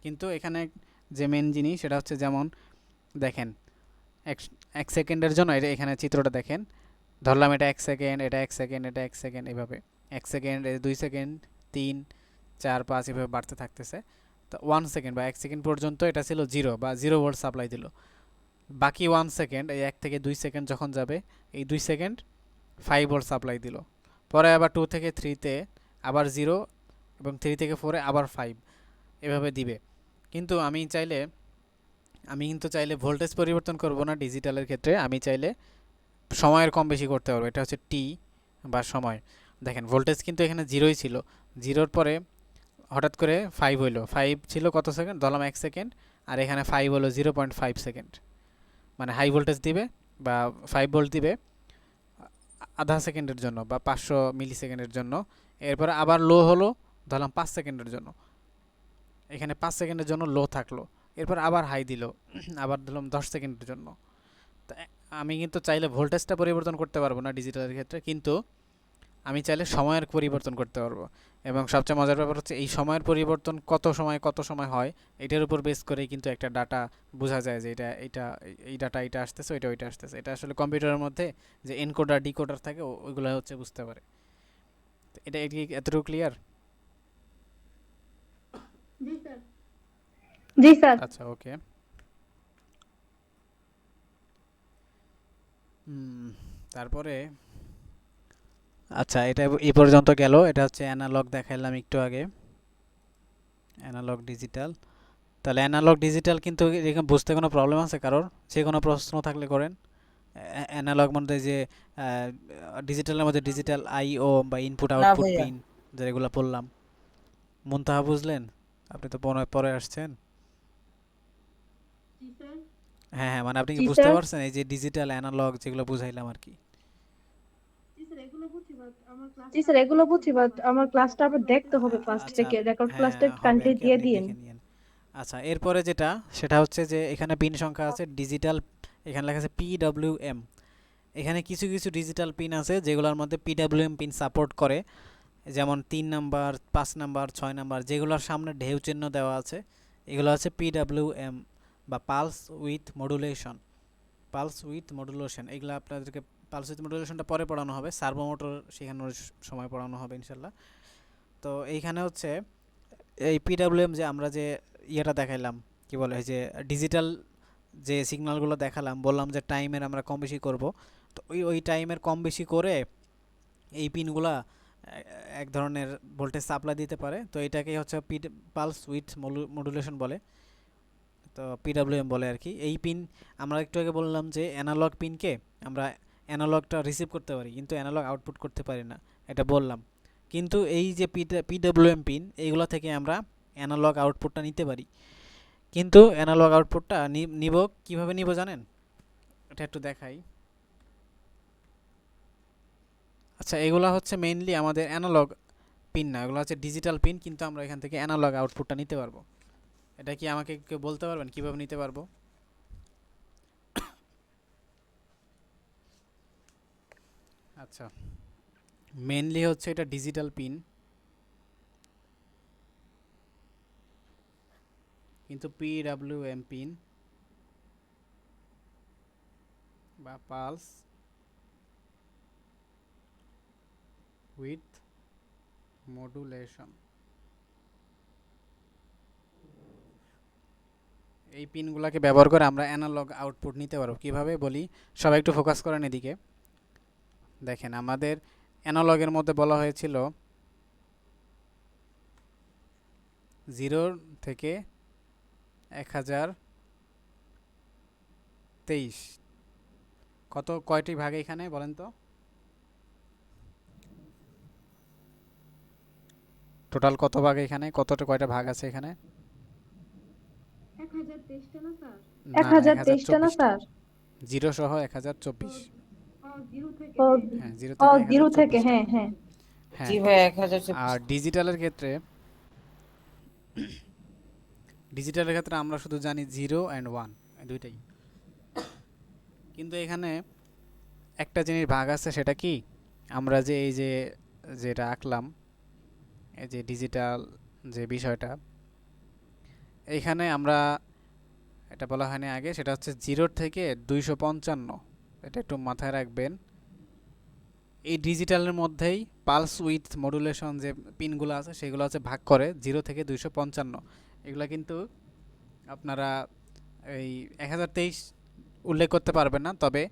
কিন্তু এখানে যে মেন জিনিস সেটা হচ্ছে, যেমন দেখেন এক সেকেন্ডের জন্য, এখানে চিত্রটা দেখেন, ধরলাম এটা 1 সেকেন্ড, এটা 1 সেকেন্ড, এটা 1 সেকেন্ড, এভাবে 1 সেকেন্ড, 2 সেকেন্ড, 3 4 5 এভাবে বাড়তে থাকতেছে। তো 1 সেকেন্ড বা 1 সেকেন্ড পর্যন্ত এটা ছিল 0 বা 0 ভোল্ট সাপ্লাই দিল। বাকি 1 সেকেন্ড, এই 1 থেকে 2 সেকেন্ড যখন যাবে, এই 2 সেকেন্ড 5 ভোল্ট সাপ্লাই দিল। পরে আবার 2 থেকে 3-তে আবার 0, এবং 3 থেকে 4-এ আবার 5, এভাবে দিবে। কিন্তু আমি কিন্তু চাইলে ভোল্টেজ পরিবর্তন করব না ডিজিটালের ক্ষেত্রে, আমি চাইলে সময়ের কম বেশি করতে পারবো। এটা হচ্ছে টি বা সময়। দেখেন ভোল্টেজ কিন্তু এখানে 0ই ছিল, 0-র পরে হঠাৎ করে 5 হইলো। 5 ছিল কত সেকেন্ড? ধরলাম 1 সেকেন্ড, আর এখানে 5 হলো 0.5 সেকেন্ড। মানে হাই ভোল্টেজ দিবে বা 5 ভোল্ট দিবে আধা সেকেন্ডের জন্য বা 500 মিলি সেকেন্ডের জন্য। এরপরে আবার লো হলো, ধরলাম 5 সেকেন্ডের জন্য, এখানে 5 সেকেন্ডের জন্য লো থাকলো। এরপর আবার হাই দিল, আবার দিলাম 10 সেকেন্ডের জন্য। তো আমি কিন্তু চাইলে ভোল্টেজটা পরিবর্তন করতে পারবো না ডিজিটালের ক্ষেত্রে, কিন্তু আমি চাইলে সময়ের পরিবর্তন করতে পারবো। এবং সবচেয়ে মজার ব্যাপার হচ্ছে, এই সময়ের পরিবর্তন কত সময় হয়, এটার উপর বেস করেই কিন্তু একটা ডাটা বোঝা যায় যে এই ডাটা এটা আসতেছে, ওইটা আসতেছে। এটা আসলে কম্পিউটারের মধ্যে যে এনকোডার ডিকোডার থাকে, ওইগুলো হচ্ছে বুঝতে পারে। এটা এতটুকু ক্লিয়ার? জি স্যার। আচ্ছা, ওকে। তারপরে আচ্ছা, এটা এই পর্যন্ত গেল। এটা হচ্ছে অ্যানালগ দেখাইলাম একটু আগে, অ্যানালগ ডিজিটাল। তাহলে অ্যানালগ ডিজিটাল কিন্তু এরকম বুঝতে কোনো প্রবলেম আছে কারোর? যে কোনো প্রশ্ন থাকলে করেন। অ্যানালগ মধ্যে যে ডিজিটালের মধ্যে ডিজিটাল আইও বা ইনপুট না আউটপুট ভাইয়া, পিন, যেগুলো পড়লাম, মুনতাহা বুঝলেন? আপনি তো পরে আসছেন। হ্যাঁ হ্যাঁ, মানে আপনি কি জি বুঝতে স্যার। পারছেন এই যে ডিজিটাল অ্যানালগ যেগুলো বুঝাইলাম আর কি? জি স্যার, এগুলো বুঝি, বাট আমার ক্লাসটা আবার দেখতে হবে ফার্স্ট আচ্ছা, থেকে, রেকর্ড হ্যাঁ ক্লাসটা হবে আর কাইন্ডলি কি, দিয়ে আপনি দিন। দেখে নিন। আচ্ছা, এরপরে যেটা, সেটা হচ্ছে যে এখানে পিন সংখ্যা আছে ডিজিটাল, এখানে লেখা আছে PWM। এখানে কিছু কিছু ডিজিটাল পিন আছে যেগুলোর মধ্যে PWM পিন সাপোর্ট করে, যেমন 3 নাম্বার, 5 নাম্বার, 6 নাম্বার, যেগুলোর সামনে ঢেউ চিহ্ন দেওয়া আছে এগুলো হচ্ছে PWM বা pulse with modulation. Pulse with modulation এগুলো আপনাদেরকে পালস উইথ মডুলেশনটা পরে পড়ানো হবে, সার্ভো মোটর শেখানোর সময় পড়ানো হবে ইনশাল্লাহ। তো এইখানে হচ্ছে এই PWM যে আমরা যে ইয়েটা দেখাইলাম, কি বলে, এই যে ডিজিটাল যে সিগন্যালগুলো দেখালাম, বললাম যে টাইমের আমরা কম বেশি করব, তো ওই টাইমের কম বেশি করে এই পিনগুলা এক ধরনের ভোল্টেজ সাপ্লাই দিতে পারে। তো এটাকেই হচ্ছে পালস উইথ মডুলেশন বলে, তো PWM বলে আর কি। এই পিন আমরা একটু আগে বললাম যে অ্যানালগ পিনকে আমরা অ্যানালগটা রিসিভ করতে পারি কিন্তু অ্যানালগ আউটপুট করতে পারি না, এটা বললাম। কিন্তু এই যে PWM পিন এইগুলো থেকে আমরা অ্যানালগ আউটপুটটা নিতে পারি। কিন্তু অ্যানালগ আউটপুটটা নিব কিভাবে নিব জানেন? এটা একটু দেখাই। আচ্ছা, এগুলা হচ্ছে মেইনলি আমাদের অ্যানালগ পিন না, এগুলো হচ্ছে ডিজিটাল পিন, কিন্তু আমরা এখান থেকে অ্যানালগ আউটপুটটা নিতে পারবো। এটা কি আমাকে কেউ বলতে পারবেন কিভাবে নিতে পারবো? আচ্ছা, মেইনলি হচ্ছে এটা ডিজিটাল পিন, কিন্তু PWM পিন বা পালস উইথ মডুলেশন, এই পিনগুলোকে ব্যবহার করে আমরা অ্যানালগ আউটপুট নিতে পারবো। কিভাবে বলি, সবাই একটু ফোকাস করেন এদিকে। দেখেন, আমাদের অ্যানালগের মধ্যে বলা হয়েছিল 0 থেকে 1023, কয়টি ভাগ এখানে বলেন তো? টোটাল কত ভাগ এখানে, কয়টা ভাগ আছে এখানে? 1023টা না স্যার? না না, 1023টা না 1024টা, স্যার? 0 সহ 1024। ও হ্যাঁ, 0 ও থেকে 0 থেকে, 1024টা। হ্যাঁ হ্যাঁ। জি হ্যাঁ, ভাই 1024। আর ডিজিটালের ক্ষেত্রে আমরা শুধু জানি 0 অ্যান্ড 1, দুইটাই। কিন্তু এখানে একটা জিনিস ভাগ আছে, সেটা কি, আমরা যে এই যে যেটা আঁকলাম, এই যে ডিজিটাল যে বিষয়টা, এইখানে আমরা এটা বলা হয়নি আগে, সেটা হচ্ছে 0 থেকে 255। এটা একটু মাথায় রাখবেন। এই ডিজিটালের মধ্যেই পালস উইথ মডুলেশন যে পিনগুলো আছে সেগুলো হচ্ছে ভাগ করে 0 থেকে 255। এগুলো কিন্তু আপনারা এই 1023 উল্লেখ করতে পারবেন না, তবে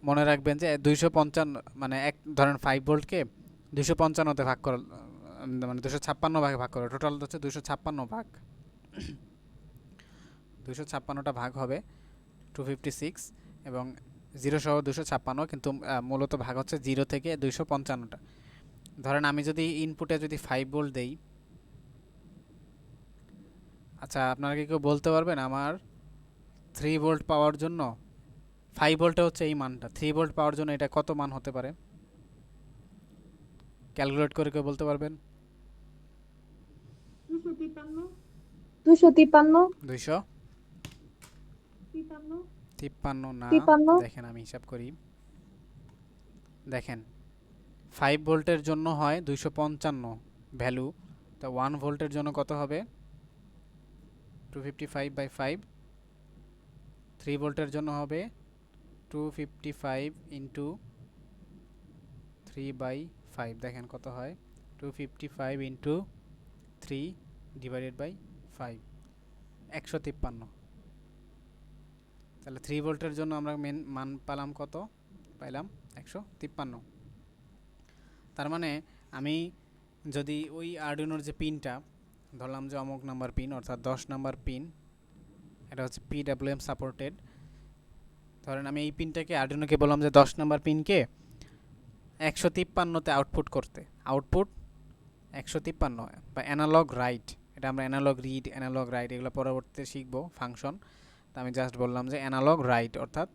মনে রাখবেন যে 255 মানে এক ধরেন 5 ভোল্টকে 255তে ভাগ করা, মানে 256 ভাগে ভাগ করা, টোটাল হচ্ছে 256 ভাগ। 256টা ভাগ হবে 256, এবং 0 সহ 256, কিন্তু মূলত ভাগ হচ্ছে 0 থেকে 255টা। ধরেন আমি যদি ইনপুটে যদি 5 ভোল্ট দেই, আচ্ছা আপনারা কি কেউ বলতে পারবেন আমার 3 ভোল্ট পাওয়ার জন্য, 5 ভোল্টে হচ্ছে এই মানটা, 3 ভোল্ট পাওয়ার জন্য এটা কত মান হতে পারে? ক্যালকুলেট করে কেউ বলতে পারবেন? 253 253 না, 53 দেখেন আমি হিসাব করি। দেখেন, 5 ভোল্টের জন্য হয় 255 ভ্যালু, তো 1 ভোল্টের জন্য কত হবে? 255/5। 3 ভোল্টের জন্য হবে 255 ইন্টু 3/5। দেখেন কত হয়, 255 ইন্টু 3 ডিভাইডেড বাই 5, 153। তাহলে 3 ভোল্টের জন্য আমরা মান পেলাম কত? পাইলাম 153। তার মানে আমি যদি ওই আরডুইনোর যে পিনটা ধরলাম যে অমুক নাম্বার পিন, অর্থাৎ 10 নাম্বার পিন, এটা হচ্ছে PWM সাপোর্টেড। ধরেন আমি এই পিনটাকে, আরডুইনোকে বললাম যে 10 নাম্বার পিনকে 153তে আউটপুট করতে, আউটপুট 153 বা অ্যানালগ রাইট, এটা আমরা অ্যানালগ রিড, অ্যানালগ রাইট এগুলো পরবর্তীতে শিখবো ফাংশন। তো আমি জাস্ট বললাম যে অ্যানালগ রাইট, অর্থাৎ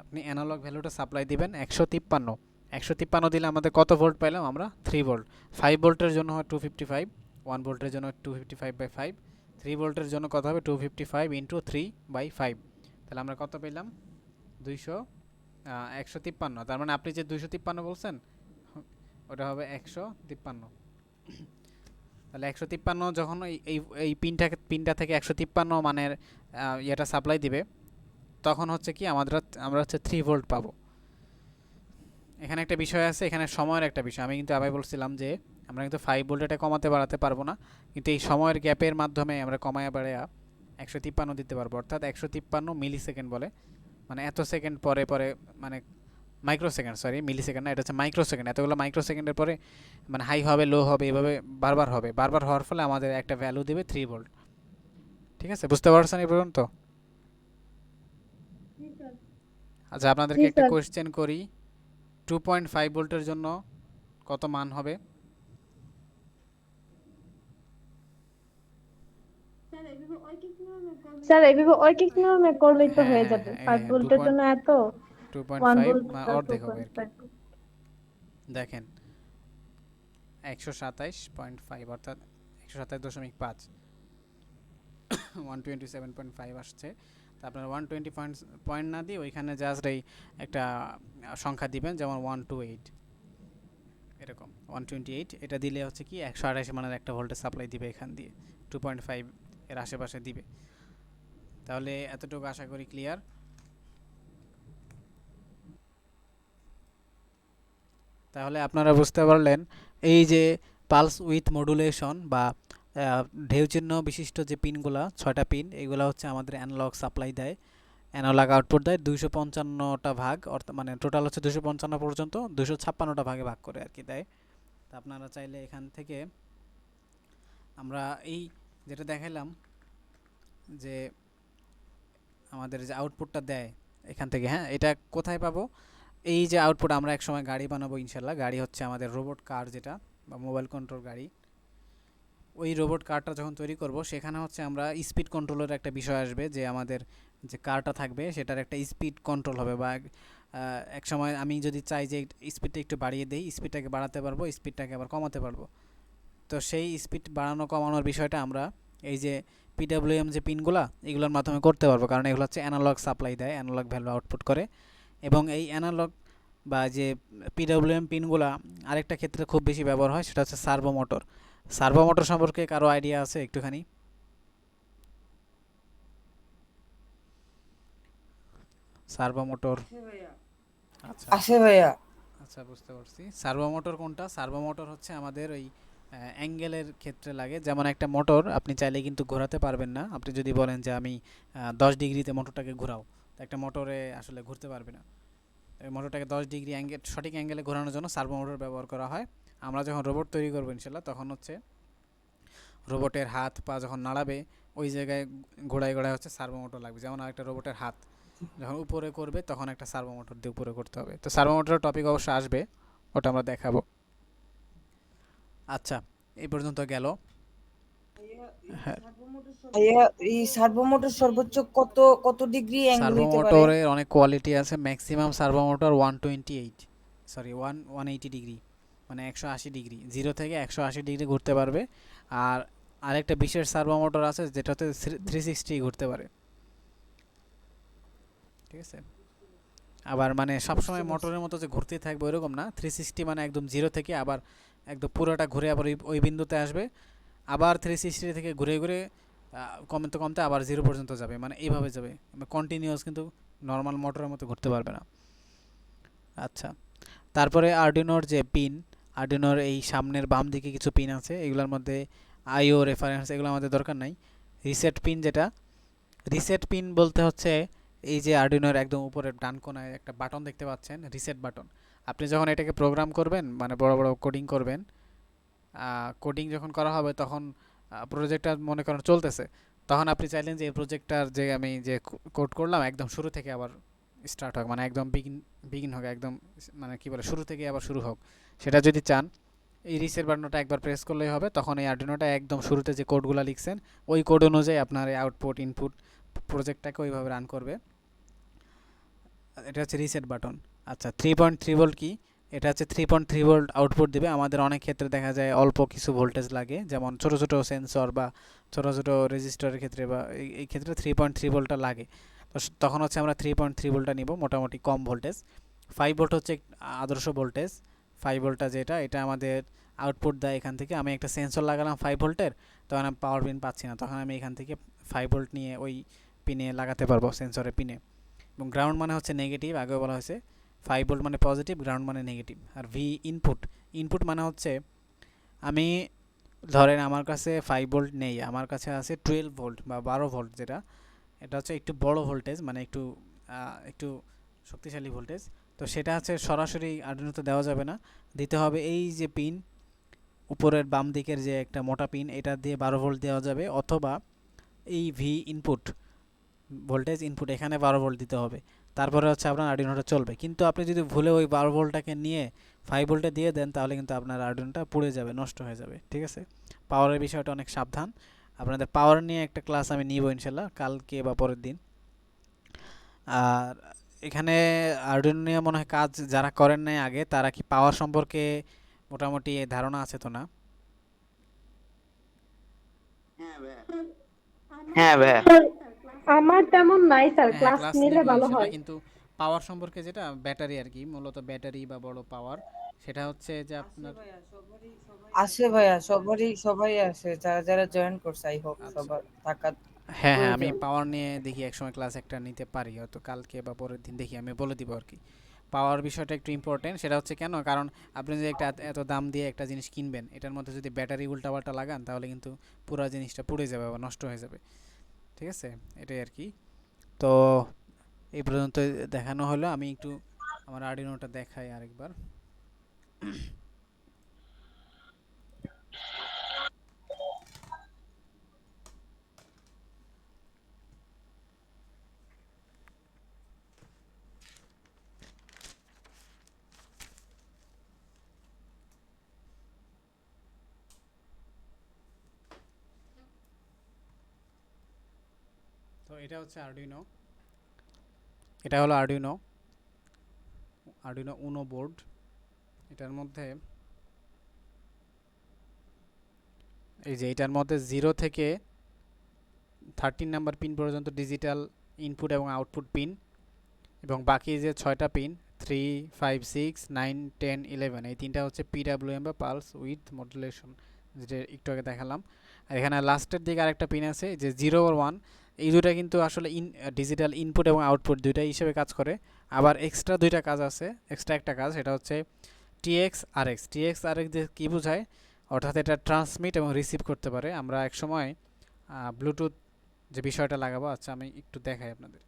আপনি অ্যানালগ ভ্যালুটা সাপ্লাই দিবেন 153। 153 দিলে আমাদের কত ভোল্ট পাইলাম আমরা? 3 ভোল্ট। 5 ভোল্টের জন্য হয় 255, 1 ভোল্টের জন্য 255/5, 3 ভোল্টের জন্য কত হবে? 255 ইন্টু 3/5। তাহলে আমরা কত পেলাম? 153, তার মানে আপনি যে 253 বলছেন ওটা হবে 153। তাহলে 153 যখন এই পিনটা থেকে 153 মানের ইয়েটা সাপ্লাই দিবে, তখন হচ্ছে কি আমরা হচ্ছে 3 ভোল্ট পাবো। এখানে একটা বিষয় আছে, এখানে সময়ের একটা বিষয়। আমি কিন্তু আবার বলছিলাম যে আমরা কিন্তু 5 ভোল্ট এটা কমাতে বাড়াতে পারবো না, কিন্তু এই সময়ের গ্যাপের মাধ্যমে আমরা কমায়া বাড়ায়া 153 দিতে পারবো, অর্থাৎ 153 মিলি সেকেন্ড বলে, মানে এত সেকেন্ড পরে পরে, মানে মাইক্রোসেকেন্ড, সরি মিলি সেকেন্ড না, এটা হচ্ছে মাইক্রোসেকেন্ড। এতগুলো মাইক্রোসেকেন্ডের পরে মানে হাই হবে, লো হবে, এভাবে বারবার হবে। বারবার হওয়ার ফলে আমাদের একটা ভ্যালু দেবে 3 ভোল্ট। ঠিক আছে, বুঝতে পারছেন এই পর্যন্ত? আচ্ছা, আপনাদেরকে জি একটা স্যার। কোয়েশ্চেন করি, 2.5 ভোল্টের জন্য কত মান হবে? স্যার এইভাবে ঐকিক নিয়মে করলেই তো হয়ে হ্যাঁ যাবে, হ্যাঁ 5 হ্যাঁ, ভোল্টের জন্য এত, 1 2.5 ভোল্ট টু অর্ধেক হবে পয়েন্ট আর কি। ফাইভ দেখেন 127.5 অর্থাৎ 127.5, 127.5 আসছে। তা আপনার 120 পয়েন্ট না দিয়ে ওইখানে জাস্ট এই একটা সংখ্যা দিবেন, যেমন 128, এরকম 128। এটা দিলে হচ্ছে কি 128 মানের একটা ভোল্টেজ সাপ্লাই দিবে এখান দিয়ে, 2.5 এর আশেপাশে দিবে। তাহলে এতটুকু আশা করি ক্লিয়ার। তাহলে আপনারা বুঝতে পারলেন এই যে পালস উইথ মডুলেশন বা ঢেউ চিহ্ন বিশিষ্ট যে পিনগুলা, 6টা পিন, এগুলা হচ্ছে আমাদের অ্যানালগ সাপ্লাই দেয়, অ্যানালগ আউটপুট দেয় 255টা ভাগ, অর্থাৎ মানে টোটাল হচ্ছে 255 পর্যন্ত 256টা ভাগে ভাগ করে আর কি দেয়। তা আপনারা চাইলে এখান থেকে আমরা এই যেটা দেখাইলাম যে আমাদের যে আউটপুটটা দেয় এখান থেকে, হ্যাঁ, এটা কোথায় পাবো? এই যে আউটপুট আমরা এক সময় গাড়ি বানাবো ইনশাল্লাহ, গাড়ি হচ্ছে আমাদের রোবট কার যেটা, বা মোবাইল কন্ট্রোল গাড়ি। ওই রোবট কারটা যখন তৈরি করব, সেখানে হচ্ছে আমরা স্পিড কন্ট্রোলের একটা বিষয় আসবে, যে আমাদের যে কারটা থাকবে সেটার একটা স্পিড কন্ট্রোল হবে, বা এক সময় আমি যদি চাই যে স্পিডটা একটু বাড়িয়ে দেই, স্পিডটাকে বাড়াতে পারবো, স্পিডটাকে আবার কমাতে পারবো। তো সেই স্পিড বাড়ানো কমানোর বিষয়টা আমরা এই যে পিডব্লিউএম যে পিনগুলা, এগুলোর মাধ্যমে করতে পারবো, কারণ এগুলো হচ্ছে অ্যানালগ সাপ্লাই দেয়, অ্যানালগ ভ্যালু আউটপুট করে। এবং এই অ্যানালগ বা যে পিডব্লিউএম পিনগুলা আরেকটা ক্ষেত্রে খুব বেশি ব্যবহার হয়, সেটা হচ্ছে সার্ভো মোটর। সার্ভো মোটর সম্পর্কে কারো আইডিয়া আছে একটুখানি? সার্ভো মোটর, আচ্ছা আছে ভাইয়া। আচ্ছা, বুঝতে পারছি। সার্ভো মোটর কোনটা? সার্ভো মোটর হচ্ছে আমাদের ওই অ্যাঙ্গেলের ক্ষেত্রে লাগে। যেমন একটা মোটর আপনি চাইলে কিন্তু ঘোরাতে পারবেন না, আপনি যদি বলেন যে আমি 10 ডিগ্রিতে মোটরটাকে ঘোরাও, তো একটা মোটরে আসলে ঘুরতে পারবে না। এই মোটরটাকে 10 ডিগ্রি অ্যাঙ্গেল, সঠিক অ্যাঙ্গেলে ঘোরানোর জন্য সার্ভো মোটর ব্যবহার করা হয়। আমরা যখন রোবট তৈরি করবো ইনশাল্লাহ, তখন হচ্ছে রোবটের হাত পা যখন নাড়াবে, ওই জায়গায় ঘোড়ায় ঘোড়ায় হচ্ছে সার্ভো মোটর লাগবে। যেমন একটা রোবটের হাত যখন উপরে করবে, তখন একটা সার্ভো মোটর দিয়ে উপরে করতে হবে। তো সার্ভো মোটরের টপিক অবশ্য আসবে, ওটা আমরা দেখাবো। আচ্ছা, এই পর্যন্ত গেল। হ্যাঁ, ভাইয়া এই সার্ভো মোটর সর্বোচ্চ কত কত ডিগ্রি অ্যাঙ্গেল সার্ভো হইতে পারে? মোটরের অনেক কোয়ালিটি আছে। ম্যাক্সিমাম সার্ভো মোটর 180 ডিগ্রি, মানে 180 ডিগ্রি, 0 থেকে 180 ডিগ্রি ঘুরতে পারবে। আর আরেকটা বিশেষ সার্ভো মোটর আছে যেটাতে 360 ঘুরতে পারে। ঠিক আছে, আবার মানে সবসময় মোটরের মতো যে ঘুরতেই থাকবে ওইরকম না, 360 মানে একদম 0 থেকে আবার একদম পুরোটা ঘুরে আবার ওই বিন্দুতে আসবে, আবার 360 থেকে ঘুরে ঘুরে কমতে কমতে আবার 0 পর্যন্ত যাবে, মানে এইভাবে যাবে, কন্টিনিউয়াস, কিন্তু নর্মাল মোটরের মতো ঘুরতে পারবে না। আচ্ছা, তারপরে আরডুইনোর যে পিন, আরডুইনোর এই সামনের বাম দিকে কিছু পিন আছে, এগুলোর মধ্যে আইও রেফারেন্স এগুলো আমাদের দরকার নাই। রিসেট পিন যেটা, রিসেট পিন বলতে হচ্ছে এই যে আরডুইনোর একদম উপরের ডান কোনায় একটা বাটন দেখতে পাচ্ছেন, রিসেট বাটন। আপনি যখন এটাকে প্রোগ্রাম করবেন, মানে বড় বড় কোডিং করবেন, কোডিং যখন করা হবে, তখন প্রজেক্টটা মনে করেন চলতেছে, তখন আপনি চাইলেন যে এই প্রজেক্টটার যে আমি যে কোড করলাম একদম শুরু থেকে আবার স্টার্ট হোক, মানে একদম বিগিন হোক, একদম মানে কি বলে শুরু থেকে আবার শুরু হোক, সেটা যদি চান, এই রিসেট বাটনটা একবার প্রেস করলেই হবে। তখন এই আরডুইনোটা একদম শুরুতে যে কোডগুলো লিখছেন ওই কোড অনুযায়ী আপনার এই আউটপুট ইনপুট প্রজেক্টটাকে ওইভাবে রান করবে। এটা হচ্ছে রিসেট বাটন। আচ্ছা, 3.3 ভোল্ট কি? এটা হচ্ছে 3.3 ভোল্ট আউটপুট দিবে। আমাদের অনেক ক্ষেত্রে দেখা যায় অল্প কিছু ভোল্টেজ লাগে, যেমন ছোট ছোট সেন্সর বা ছোট ছোট রেজিস্টরের ক্ষেত্রে, বা এই ক্ষেত্রে 3.3 ভোল্টটা লাগে। তো তখন হচ্ছে আমরা 3.3 ভোল্টটা নিব, মোটামুটি কম ভোল্টেজ। 5 ভোল্ট হচ্ছে আদর্শ ভোল্টেজ। 5 ভোল্টটা যেটা, এটা আমাদের আউটপুট দেয় এখান থেকে। আমি একটা সেন্সর লাগালাম 5 ভোল্টের, তখন আমি পাওয়ার পিন পাচ্ছি না, তখন আমি এখান থেকে 5 ভোল্ট নিয়ে ওই পিনে লাগাতে পারবো, সেন্সরের পিনে। এবং গ্রাউন্ড মানে হচ্ছে নেগেটিভ, আগেও বলা হয়েছে 5 ভোল্ট মানে পজিটিভ, গ্রাউন্ড মানে নেগেটিভ। আর ভি ইনপুট, ইনপুট মানে হচ্ছে আমি ধরেন আমার কাছে 5 ভোল্ট নেই, আমার কাছে আছে 12 ভোল্ট বা 12 ভোল্ট, যেটা এটা হচ্ছে একটু বড় ভোল্টেজ, মানে একটু একটু শক্তিশালী ভোল্টেজ। তো সেটা হচ্ছে সরাসরি আর্ডুইনোতে দেওয়া যাবে না, দিতে হবে এই যে পিন উপরের বাম দিকের যে একটা মোটা পিন, এটা দিয়ে 12 ভোল্ট দেওয়া যাবে, অথবা এই ভি ইনপুট ভোল্টেজ ইনপুট, এখানে 12 ভোল্ট দিতে হবে, তারপরে হচ্ছে আপনার আর্ডুইনোটা চলবে। কিন্তু আপনি যদি ভুলে ওই 12 ভোল্টটাকে নিয়ে 5 ভোল্টে দিয়ে দেন, তাহলে কিন্তু আপনার আর্ডুইনোটা পুড়ে যাবে, নষ্ট হয়ে যাবে। ঠিক আছে, পাওয়ারের বিষয়টা অনেক সাবধান। আপনাদের পাওয়ার নিয়ে একটা ক্লাস আমি নিব ইনশাল্লাহ, কালকে বা পরের দিন। আর এখানে আর্ডুইনো নিয়ে মনে হয় কাজ যারা করেন নাই আগে, তারা কি পাওয়ার সম্পর্কে মোটামুটি ধারণা আছে তো না? হ্যাঁ ভাইয়া। আমার তেমন নাই স্যার, হ্যাঁ হ্যাঁ, ক্লাস ক্লাস নিলে নিব ভালো ইনশাল্লাহ। হয়। কিন্তু পাওয়ার সম্পর্কে যেটা ব্যাটারি আর কি, মূলত ব্যাটারি বা বড় পাওয়ার, সেটা হচ্ছে যে আপনার আছে ভাইয়া, সবাই আছে, যারা যারা জয়েন করছে, আই হোপ আচ্ছা, সবার থাকা হ্যাঁ হ্যাঁ, আমি প্রয়োজন। পাওয়ার নিয়ে দেখি একসময় ক্লাস একটা নিতে পারি, হয়তো কালকে বা পরের দিন দেখি, আমি বলে দিব আর কি। পাওয়ার বিষয়টা একটু ইম্পর্টেন্ট, সেটা হচ্ছে কেন, কারণ আপনি যদি একটা এত দাম দিয়ে একটা জিনিস কিনবেন, এটার মধ্যে যদি ব্যাটারি উল্টাপাল্টা লাগান, তাহলে কিন্তু পুরো জিনিসটা পুড়ে যাবে বা নষ্ট হয়ে যাবে। ঠিক আছে, এটাই আর কি। তো এই পর্যন্ত দেখানো হলো, আমি একটু আমার আর্ডিনোটা দেখাই আরেকবার। তো এটা হচ্ছে আর্ডিনো, এটা হলো আর্ডিনো, আর্ডিনো উনো বোর্ড। এটার মধ্যে এই যে এটার মধ্যে 0 থেকে 13 নাম্বার পিন পর্যন্ত ডিজিটাল ইনপুট এবং আউটপুট পিন, এবং বাকি যে 6টা পিন 3, 5, 6, 9, 10, 11, এই তিনটা হচ্ছে পিডাব্লিউএম বা পালস উইথ মডুলেশন, যেটা একটু আগে দেখালাম। আর এখানে লাস্টের দিকে আরেকটা পিন আছে যে 0 আর 1, এই দুটা কিন্তু আসলে ডিজিটাল ইনপুট এবং আউটপুট দুইটা হিসেবে কাজ করে। আবার এক্সট্রা দুইটা কাজ আছে, এক্সট্রা একটা কাজ, সেটা হচ্ছে টিএক্স আর এক্স। টিএক্স আর এক্স কী বোঝায়, অর্থাৎ এটা ট্রান্সমিট এবং রিসিভ করতে পারে। আমরা এক সময় ব্লুটুথ যে বিষয়টা লাগাবো, আচ্ছা আমি একটু দেখাই আপনাদের।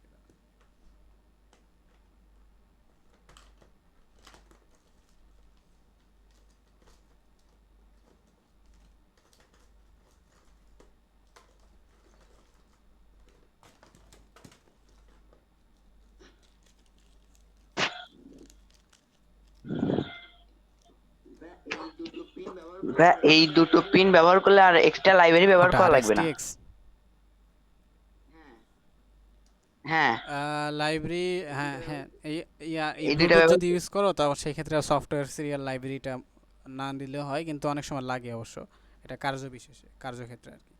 ভাইয়া এই দুটো পিন ব্যবহার করলে আর এক্সট্রা লাইব্রেরি ব্যবহার কোনটা করা আর এক্স লাগবে না? টিএক্স? হ্যাঁ, লাইব্রেরি, হ্যাঁ হ্যাঁ, এই এই দুইটা ব্লুটুথ ব্যবহার। যদি ইউজ করো, তাও সেই ক্ষেত্রে সফটওয়্যার সিরিয়াল লাইব্রেরিটা না দিলেও হয়, কিন্তু অনেক সময় লাগে অবশ্য, এটা কার্যবিশেষে, কার্যক্ষেত্রে আর কি।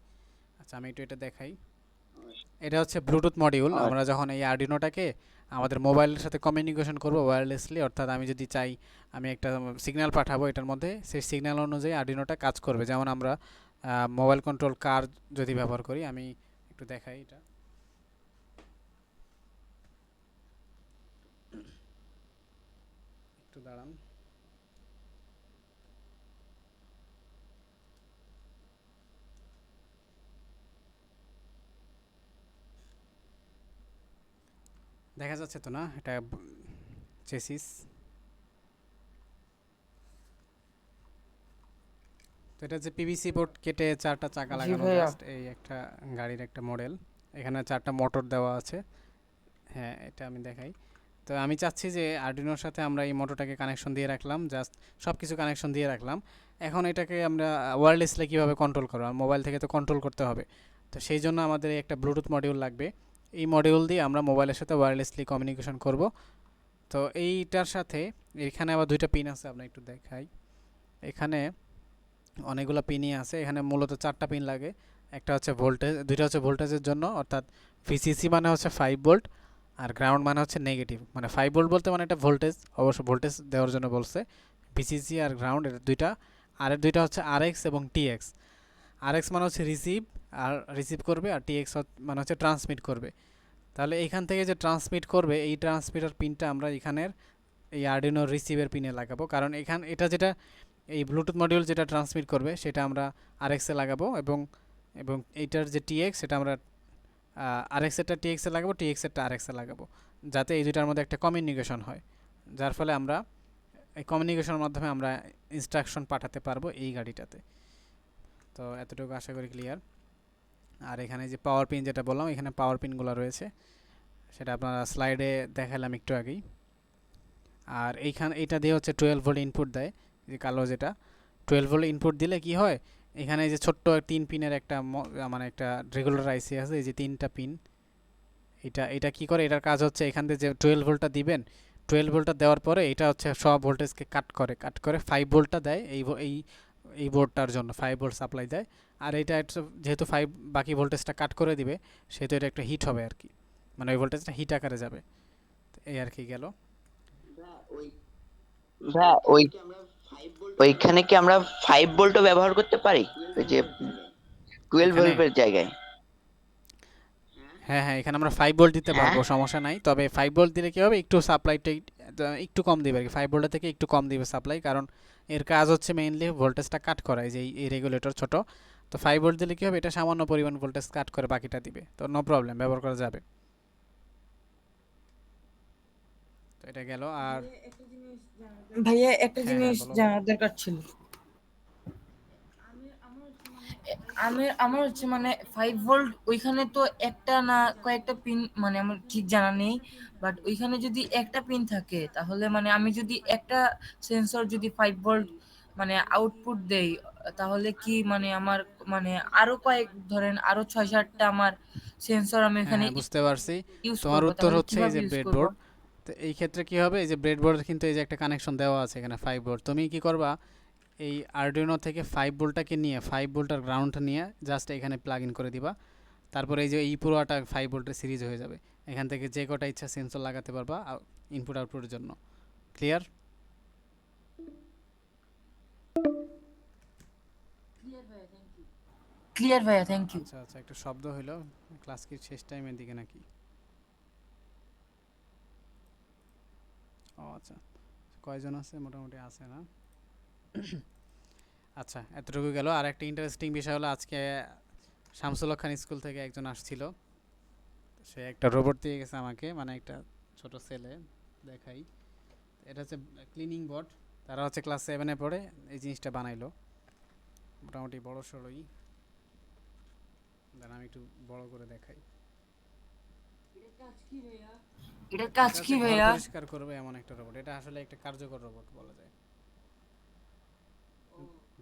আচ্ছা আমি একটু এটা দেখাই। এটা হচ্ছে ব্লুটুথ মডিউল। আমরা যখন এই আর্ডিনোটাকে আমাদের মোবাইলের সাথে কমিউনিকেশন করব ওয়্যারলেসলি, অর্থাৎ আমি যদি চাই আমি একটা সিগন্যাল পাঠাবো এটার মধ্যে, সেই সিগন্যাল অনুযায়ী আর্ডিনোটা কাজ করবে। যেমন আমরা মোবাইল কন্ট্রোল কার যদি ব্যবহার করি, আমি একটু দেখাই এটা। একটু দাঁড়ান। দেখা যাচ্ছে তো না, এটা চেসিস। তো এটা যে পিভিসি বোর্ড কেটে 4টা চাকা জি লাগানো, ভাইয়া। জাস্ট এই একটা গাড়ির একটা মডেল। এখানে 4টা মোটর দেওয়া আছে। হ্যাঁ, এটা আমি দেখাই। তো আমি চাচ্ছি যে আর্ডিনোর সাথে আমরা এই মোটরটাকে কানেকশন দিয়ে রাখলাম, জাস্ট সব কিছু কানেকশন দিয়ে রাখলাম। এখন এটাকে আমরা ওয়্যারলেসলি কীভাবে কন্ট্রোল করবো, মোবাইল থেকে তো কন্ট্রোল করতে হবে। তো সেই জন্য আমাদের একটা ব্লুটুথ মডিউল লাগবে। এই মডিউল দিয়ে আমরা মোবাইলের সাথে ওয়্যারলেসলি কমিউনিকেশন করব। তো এইটার সাথে এখানে আবার 2টা পিন আছে, আপনার একটু দেখাই। এখানে অনেকগুলো পিনই আছে, এখানে মূলত 4টা পিন লাগে। একটা হচ্ছে ভোল্টেজ, দুইটা হচ্ছে ভোল্টেজের জন্য, অর্থাৎ ভিসিসি মানে হচ্ছে 5 ভোল্ট আর গ্রাউন্ড মানে হচ্ছে নেগেটিভ। মানে 5 ভোল্ট বলতে মানে এটা ভোল্টেজ, অবশ্য ভোল্টেজ দেওয়ার জন্য বলছে। ভিসিসি আর গ্রাউন্ড এটা দুইটা। আর এর দুইটা হচ্ছে আরএক্স এবং টিএক্স। আরএক্স মানে হচ্ছে রিসিভ, আর রিসিভ করবে, আর টিএক্স মানে হচ্ছে ট্রান্সমিট করবে। তাহলে এইখান থেকে যে ট্রান্সমিট করবে, এই ট্রান্সমিটার পিনটা আমরা এখানের এই আরডিনো রিসিভের পিনে লাগাবো, কারণ এটা যেটা এই ব্লুটুথ মডিউল যেটা ট্রান্সমিট করবে সেটা আমরা আরএক্সে লাগাবো, এবং এবং এইটার যে টিএক্স সেটা আমরা আরএক্সেরটা টিএক্সে লাগাবো, টিএক্সেরটা আরএক্সে লাগাবো, যাতে এই দুইটার মধ্যে একটা কমিউনিকেশন হয়, যার ফলে আমরা এই কমিউনিকেশনের মাধ্যমে আমরা ইনস্ট্রাকশন পাঠাতে পারবো এই গাড়িটাতে। তো এতটুকু আশা করি ক্লিয়ার। আর এখানে যে পাওয়ার পিন যেটা বললাম, এখানে পাওয়ার পিনগুলো রয়েছে, সেটা আপনারা স্লাইডে দেখালাম একটু আগেই। আর এইটা দিয়ে হচ্ছে 12 ভোল্ট ইনপুট দেয়, যে কালো যেটা 12 ভোল্ট ইনপুট দিলে কি হয়, এখানে এই যে ছোট্ট 3 পিনের একটা মানে একটা রেগুলার আইসি আছে, এই যে 3টা পিন, এটা কি করে, এটার কাজ হচ্ছে এখান থেকে যে 12 ভোল্টটা দিবেন, 12 ভোল্টটা দেওয়ার পরে এটা হচ্ছে সব ভোল্টেজকে কাট করে 5 ভোল্টটা দেয় এই বোর্ডটার জন্য 5 ভোল্ট সাপ্লাই দেয়। আর এটা যেহেতু 5 বাকি ভোল্টেজটা কাট করে দিবে, সেহেতু এটা একটা হিট হবে আর কি, মানে ওই ভোল্টেজটা হিট আকারে যাবে। এই আর কি গেল। ভাইয়া ওইখানে কি আমরা 5 ভোল্টও ব্যবহার করতে পারি, ওই যে 12 এখানে ভোল্টের জায়গায়? হ্যাঁ হ্যাঁ, এখানে আমরা 5 ভোল্ট দিতে হ্যাঁ, পারবো, সমস্যা নাই। তবে 5 ভোল্ট দিলে কি হবে, একটু সাপ্লাইটা একটু কম দিবে আর কি, 5 ভোল্টের থেকে একটু কম দিবে সাপ্লাই, কারণ এর কাজ হচ্ছে মেইনলি ভোল্টেজটা কাট করা, এই যে এই রেগুলেটর ছোট। তো 5 ভোল্ট দিলে কি হবে, এটা সামান্য পরিমাণ ভোল্টেজ কাট করে বাকিটা দিবে, তো নো প্রবলেম, ব্যবহার করা যাবে। তো এটা গেল। আর ভাইয়া একটা হ্যাঁ হ্যাঁ জিনিস বলো। জানার দরকার ছিল। আমার হচ্ছে মানে 5 ভোল্ট ওইখানে তো একটা না কয়েকটা পিন, মানে আমার ঠিক জানা নেই, বাট ওইখানে যদি একটা পিন থাকে তাহলে মানে আমি যদি একটা সেন্সর যদি 5 ভোল্ট মানে আউটপুট দেই, তাহলে কি মানে আমার মানে আরো ধরেন আরো 6-7টা আমার সেন্সর আমি হ্যাঁ এখানে হ্যাঁ, বুঝতে পারছি। ইউজ তোমার করব, উত্তর তাহলে হচ্ছে এই কিভাবে যে ইউজ করব? ব্রেডবোর্ড। তো এই ক্ষেত্রে কি হবে, এই যে ব্রেডবোর্ডের কিন্তু এই যে একটা কানেকশন দেওয়া আছে এখানে 5 ভোল্ট, তুমি কি করবা, এই আরডুইনো থেকে 5 ভোল্টটাকে নিয়ে 5 ভোল্টের গ্রাউন্ড নিয়ে জাস্ট এখানে প্লাগ ইন করে দিবা। তারপরে এই যে এই পুরোটা 5 ভোল্টের সিরিজ হয়ে যাবে, এখান থেকে যে কটা ইচ্ছা সেন্সর লাগাতে পারবা ইনপুট আউটপুটের জন্য। ক্লিয়ার? ক্লিয়ার ভাইয়া, থ্যাংক ইউ। আচ্ছা আচ্ছা, একটু শব্দ হইলো, ক্লাস কি শেষ টাইমের দিকে নাকি? ও আচ্ছা, কয়জন আছে? মোটামুটি আছে না? আচ্ছা, এতটুকু গেল। আর একটা ইন্টারেস্টিং বিষয় হলো, আজকে শামসুল হক খান স্কুল থেকে একজন আসছিল, সে একটা রোবট দিয়ে গেছে আমাকে, মানে একটা ছোট ছেলে, দেখাই। এটা হচ্ছে ক্লিনিং বট, তারা হচ্ছে ক্লাস 7-এ পড়ে, এই জিনিসটা বানাইলো, মোটামুটি বড় সড়োই। দাঁড়া আমি একটু বড় করে দেখাই। এটার কাজ এটা কি হচ্ছে ঘর ভাইয়া? পরিষ্কার করবে এমন একটা রোবট, এটা আসলে একটা কার্যকর রোবট বলা যায়।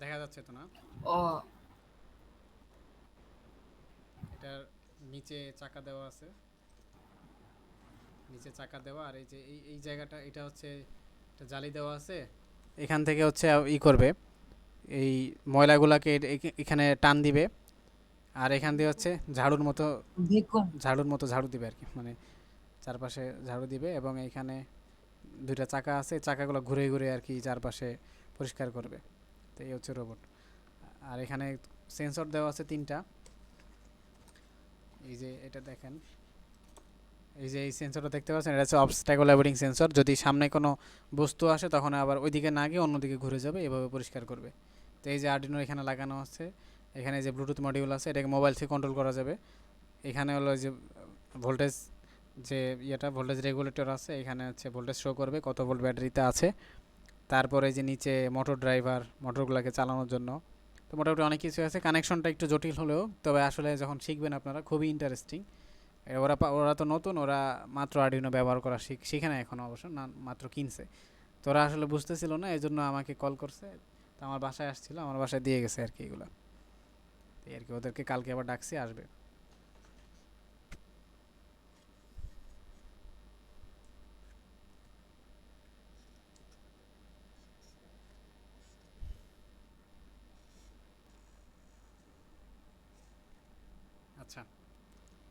দেখা যাচ্ছে তো না? ও এটার নিচে চাকা দেওয়া আছে, নিচে চাকা দেওয়া, আর এই যে এই জায়গাটা, এটা হচ্ছে একটা জালি দেওয়া আছে, এখান থেকে হচ্ছে ই করবে, এই ময়লাগুলাকে এখানে টান দিবে, আর এখান দিয়ে হচ্ছে ভেকুম। ঝাড়ুর মতো ঝাড়ু দিবে আর কি, মানে চারপাশে ঝাড়ু দিবে, এবং এইখানে দুইটা চাকা আছে, চাকাগুলো ঘুরে ঘুরে আর কি চারপাশে পরিষ্কার করবে। তো এই হচ্ছে রোবট। আর এখানে সেন্সর দেওয়া আছে 3টা, এই যে এটা দেখেন, এই যে এই সেন্সরটা দেখতে পাচ্ছেন, এটা হচ্ছে অবস্ট্যাকল অ্যাভয়েডিং সেন্সর, যদি সামনে কোনো বস্তু আসে তখন আবার ওইদিকে না গিয়ে অন্যদিকে ঘুরে যাবে, এভাবে পরিষ্কার করবে। তো এই যে আরডিনো এখানে লাগানো আছে, এখানে যে ব্লুটুথ মডিউল আছে, এটাকে মোবাইল থেকে কন্ট্রোল করা যাবে। এখানে হলো যে ভোল্টেজ, যে ভোল্টেজ রেগুলেটর আছে, এখানে হচ্ছে ভোল্টেজ শো করবে কত ভোল্ট ব্যাটারিতে আছে। তারপরে যে নিচে মোটর ড্রাইভার, মোটরগুলোকে চালানোর জন্য। তো মোটামুটি অনেক কিছু আছে, কানেকশনটা একটু জটিল হলেও তবে আসলে যখন শিখবেন আপনারা খুবই ইন্টারেস্টিং। ওরা তো নতুন, ওরা মাত্র আরডিনো ব্যবহার করা শিখে না এখনও, অবশ্য না, মাত্র কিনছে। তো ওরা আসলে বুঝতেছিল না, এই জন্য আমাকে কল করছে, তো আমার বাসায় আসছিল, আমার বাসায় দিয়ে গেছে আর কি এগুলো। এই আর কি, ওদেরকে কালকে আবার ডাকছি, আসবে। আচ্ছা,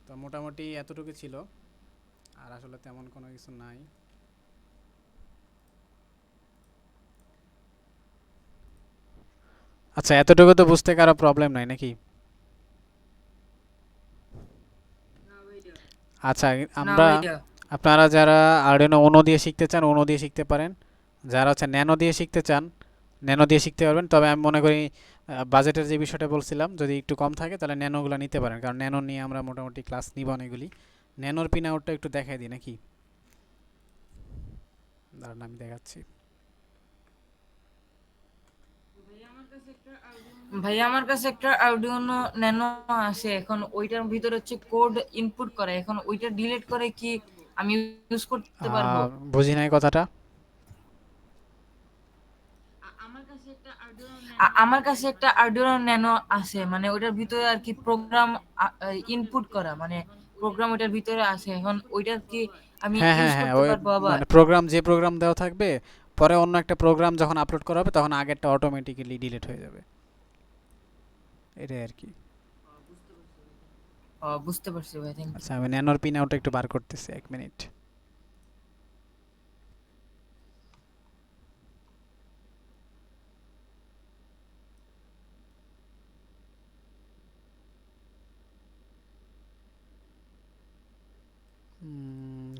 তো মোটামুটি এতটুকু ছিল, আর আসলে তেমন কোনো কিছু নাই। আচ্ছা, এতটুকু তো বুঝতে কারো প্রবলেম নাই নাকি? আচ্ছা, না আমরা ভাইয়া। আপনারা যারা আরডিনো উনো দিয়ে শিখতে চান উনো দিয়ে শিখতে পারেন, যারা হচ্ছে ন্যানো দিয়ে শিখতে চান ন্যানো দিয়ে শিখতে পারবেন। তবে আমি মনে করি বাজেটের যে বিষয়টা বলছিলাম যদি একটু কম থাকে তাহলে ন্যানোগুলো নিতে পারেন, কারণ ন্যানো নিয়ে আমরা মোটামুটি ক্লাস নিব অনেকগুলি। ন্যানোর পিন আউটটা একটু দেখাই দিই নাকি? দাঁড়ান আমি দেখাচ্ছি। ভাইয়া আমার কাছে একটা আরডিনো ন্যানো আছে, এখন ওইটার ভিতরে হচ্ছে কোড ইনপুট করে, এখন ওইটা ডিলিট করে কি আমি ইউজ করতে পারবো? বুঝি নাই কথাটা। আমার কাছে একটা আরডিনো ন্যানো আছে, মানে ওইটার ভিতরে আর কি প্রোগ্রাম ইনপুট করা, মানে প্রোগ্রাম ওইটার ভিতরে আছে, এখন ওইটার কি আমি হ্যাঁ ইউজ হ্যাঁ হ্যাঁ, করতে ওই পারবো আবার? মানে প্রোগ্রাম যে প্রোগ্রাম দেওয়া থাকবে, পরে অন্য একটা প্রোগ্রাম যখন আপলোড করা হবে তখন আগেরটা অটোমেটিক্যালি ডিলিট হয়ে যাবে, এটাই আর কি। বুঝতে পারছি ভাই, থ্যাংক ইউ। আচ্ছা, আমি ন্যানোর পিন আউটটা একটু বার করতেছি, 1 মিনিট।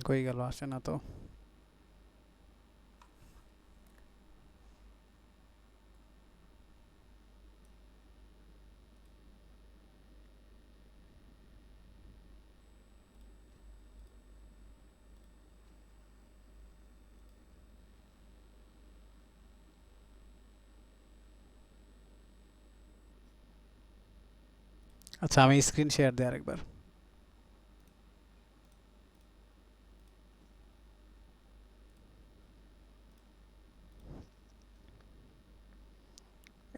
কই গেল, আসে না তো। আচ্ছা, আমি স্ক্রিন শেয়ার দিই আরেকবার।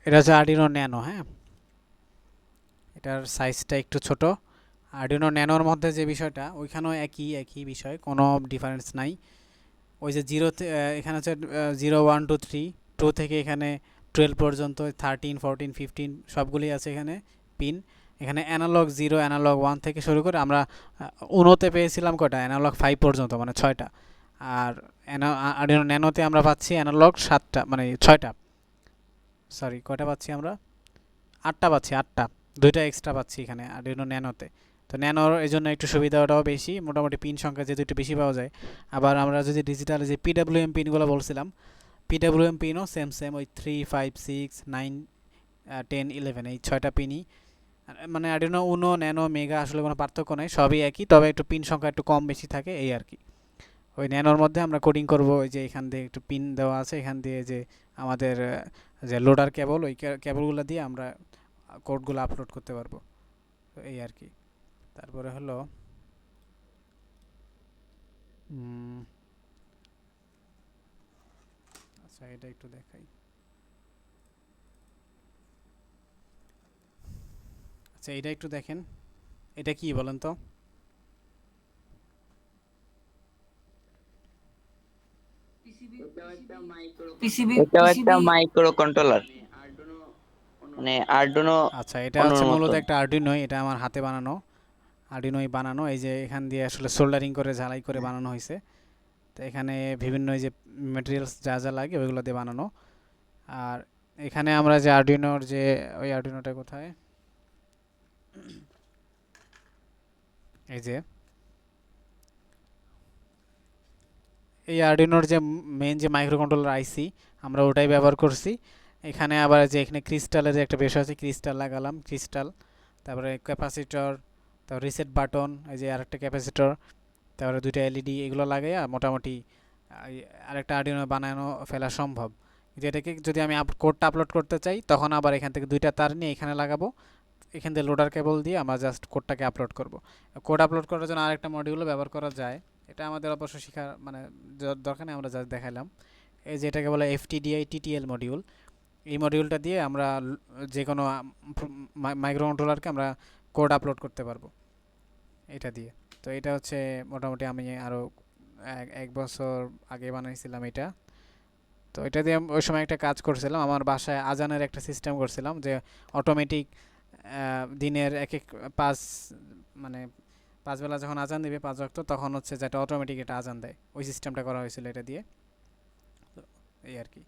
এটা হচ্ছে আরডিনো ন্যানো, হ্যাঁ, এটার সাইজটা একটু ছোট। আরডিনো ন্যানোর মধ্যে যে বিষয়টা ওইখানেও একই একই বিষয়, কোনো ডিফারেন্স নাই। ওই যে এখানে হচ্ছে 0 1 2 3, 2 থেকে এখানে 12 পর্যন্ত, 13 14 15 সবগুলি আছে এখানে পিন। এখানে অ্যানালগ 0 অ্যানালগ 1 থেকে শুরু করে আমরা উনোতে পেয়েছিলাম কয়টা, অ্যানালগ 5 পর্যন্ত, মানে 6টা। আর আরডিনো ন্যানোতে আমরা পাচ্ছি অ্যানালগ 7টা, মানে 6টা। সরি, কয়টা পাচ্ছি আমরা? 8টা পাচ্ছি, 8টা। 2টা এক্সট্রা পাচ্ছি এখানে আরডিনো ন্যানোতে। তো ন্যানোর এই জন্য একটু সুবিধাটাও বেশি, মোটামুটি পিন সংখ্যা যেহেতু একটু বেশি পাওয়া যায়। আবার আমরা যদি ডিজিটালে যে পিডাব্লিউএম পিনগুলো বলছিলাম, পিডাব্লিউএম পিনও সেম সেম ওই 3 5 6 9 10 11 এই 6টা পিনই। মানে আরডিনো উনো ন্যানো মেগা আসলে কোনো পার্থক্য নেই, সবই একই, তবে একটু পিন সংখ্যা একটু কম বেশি থাকে এই আর কি। ওই ন্যানোর মধ্যে আমরা কোডিং করব, ওই যে এখান দিয়ে একটু পিন দেওয়া আছে, এখান দিয়ে যে আমাদের যে লোডার কেবল, ওই কেবলগুলো দিয়ে আমরা কোডগুলো আপলোড করতে পারবো, তো এই আর কি। তারপরে হলো আচ্ছা, এটা একটু দেখাই। আচ্ছা, এটা একটু দেখেন, এটা কি বলেন তো? পিসিবি এটাও একটা পিসিবি মাইক্রো কন্ট্রোলার, মানে আরডুনো আচ্ছা, এটা অনুর হচ্ছে মূলত মতন। একটা আরডিনোই, এটা আমার হাতে বানানো আরডিনোই বানানো, এই যে এখান দিয়ে আসলে সোল্ডারিং করে ঝালাই করে বানানো হয়েছে। তো এখানে বিভিন্ন এই যে ম্যাটেরিয়ালস যা যা লাগে ওইগুলো দিয়ে বানানো। আর এখানে আমরা যে আরডিনোর যে ওই আরডিনোটা কোথায়, এই যে এই আরডিনোর যে মেইন যে মাইক্রো কন্ট্রোলার আইসি, আমরা ওটাই ব্যবহার করছি। এখানে আবার যে এখানে ক্রিস্টালের যে একটা বিষয় আছে, ক্রিস্টাল লাগালাম, ক্রিস্টাল, তারপরে ক্যাপাসিটর, তারপর রিসেট বাটন, এই যে আরেকটা ক্যাপাসিটর, তারপরে 2টা এলইডি, এগুলো লাগাইয়া মোটামুটি আরেকটা আরডিনো বানানো ফেলা সম্ভব। যেটাকে যদি আমি কোডটা আপলোড করতে চাই তখন আবার এখান থেকে 2টা তার নিয়ে এখানে লাগাবো, এখান থেকে লোডার কেবল দিয়ে আমরা জাস্ট কোডটাকে আপলোড করব। কোড আপলোড করার জন্য আরেকটা মডিউলও ব্যবহার করা যায়, এটা আমাদের অবশ্য শেখার মানে দরকার নেই, আমরা জাস্ট দেখাইলাম। এই যে এটাকে বলে এফটিডিআই টিটিএল মডিউল, এই মডিউলটা দিয়ে আমরা যে কোনো মাইক্রো কন্ট্রোলারকে আমরা কোড আপলোড করতে পারবো এটা দিয়ে। তো এটা হচ্ছে মোটামুটি আমি আরও 1 বছর আগে বানাইছিলাম এটা। তো এটা দিয়ে ওই সময় একটা কাজ করছিলাম, আমার বাসায় আজানের একটা সিস্টেম করছিলাম, যে অটোমেটিক দিনের এক এক 5 মানে 5 বেলা যখন আজান দিবে 5 ওয়াক্ত, তখন হচ্ছে যেটা অটোমেটিক এটা আজান দেয়, ওই সিস্টেমটা করা হয়েছিল এটা দিয়ে। তো এই আর কি।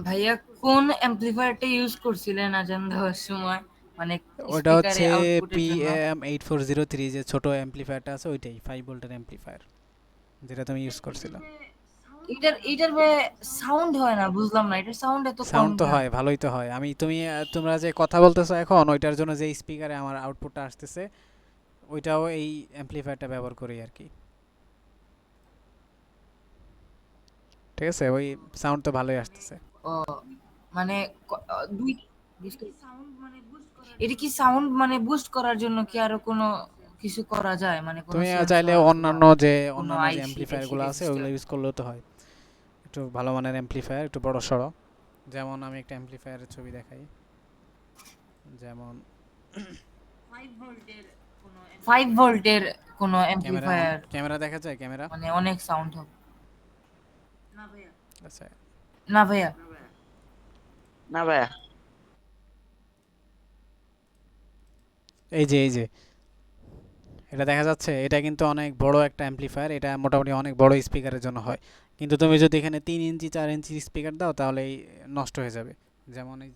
ভাইয়া কোন অ্যাম্পলিফায়ারটা ইউজ করছিলেন আজান দেওয়ার সময়, মানে ওটা স্পিকারে হচ্ছে আউটপুটের জন্য? PM8403, যে ছোট অ্যাম্পলিফায়ারটা আছে ওইটাই, 5 ভোল্টের অ্যাম্পলিফায়ার যেটা তুমি ইউজ করছিলে। এটার সাউন্ড হয় না, বুঝলাম না, এটার সাউন্ড এত কম সাউন্ড তো কেন? হয়, ভালোই তো হয়। তোমরা যে কথা বলতেছো এখন, ওইটার জন্য যে স্পিকারে আমার আউটপুটটা আসতেছে ওইটাও এই অ্যাম্পলিফায়ারটা ব্যবহার করি আর কি। ঠিক আছে, ওই সাউন্ড তো ভালোই আসতেছে। ও মানে দুই এটা কি সাউন্ড মানে বুস্ট করার জন্য কি আরো কোনো কিছু করা যায়, মানে কোনো তুমি চাইলে সেন্সর অথবা অন্যান্য কোনো যে আইসি অ্যাম্পলিফায়ার টাইসি গুলো আছে রেজিস্টার? ওগুলো ইউজ করলেও তো হয়, একটু ভালো মানের অ্যাম্পলিফায়ার, একটু বড় সড়ো। যেমন আমি একটা অ্যাম্পলিফায়ারের ছবি দেখাই, যেমন 5 ভোল্টের কোনো ক্যামেরা অ্যাম্পলিফায়ার ক্যামেরা দেখা যায়, ক্যামেরা। মানে অনেক সাউন্ড হবে। আচ্ছা, না ভাইয়া, না ভাইয়া। এই যে এটা দেখা যাচ্ছে, এটা কিন্তু অনেক বড় একটা অ্যাম্পলিফায়ার, এটা মোটামুটি অনেক বড় স্পিকারের জন্য হয়। কিন্তু তুমি যদি এখানে 3 ইঞ্চি 4 ইঞ্চি স্পিকার দাও তাহলে এই নষ্ট হয়ে যাবে। যেমন এই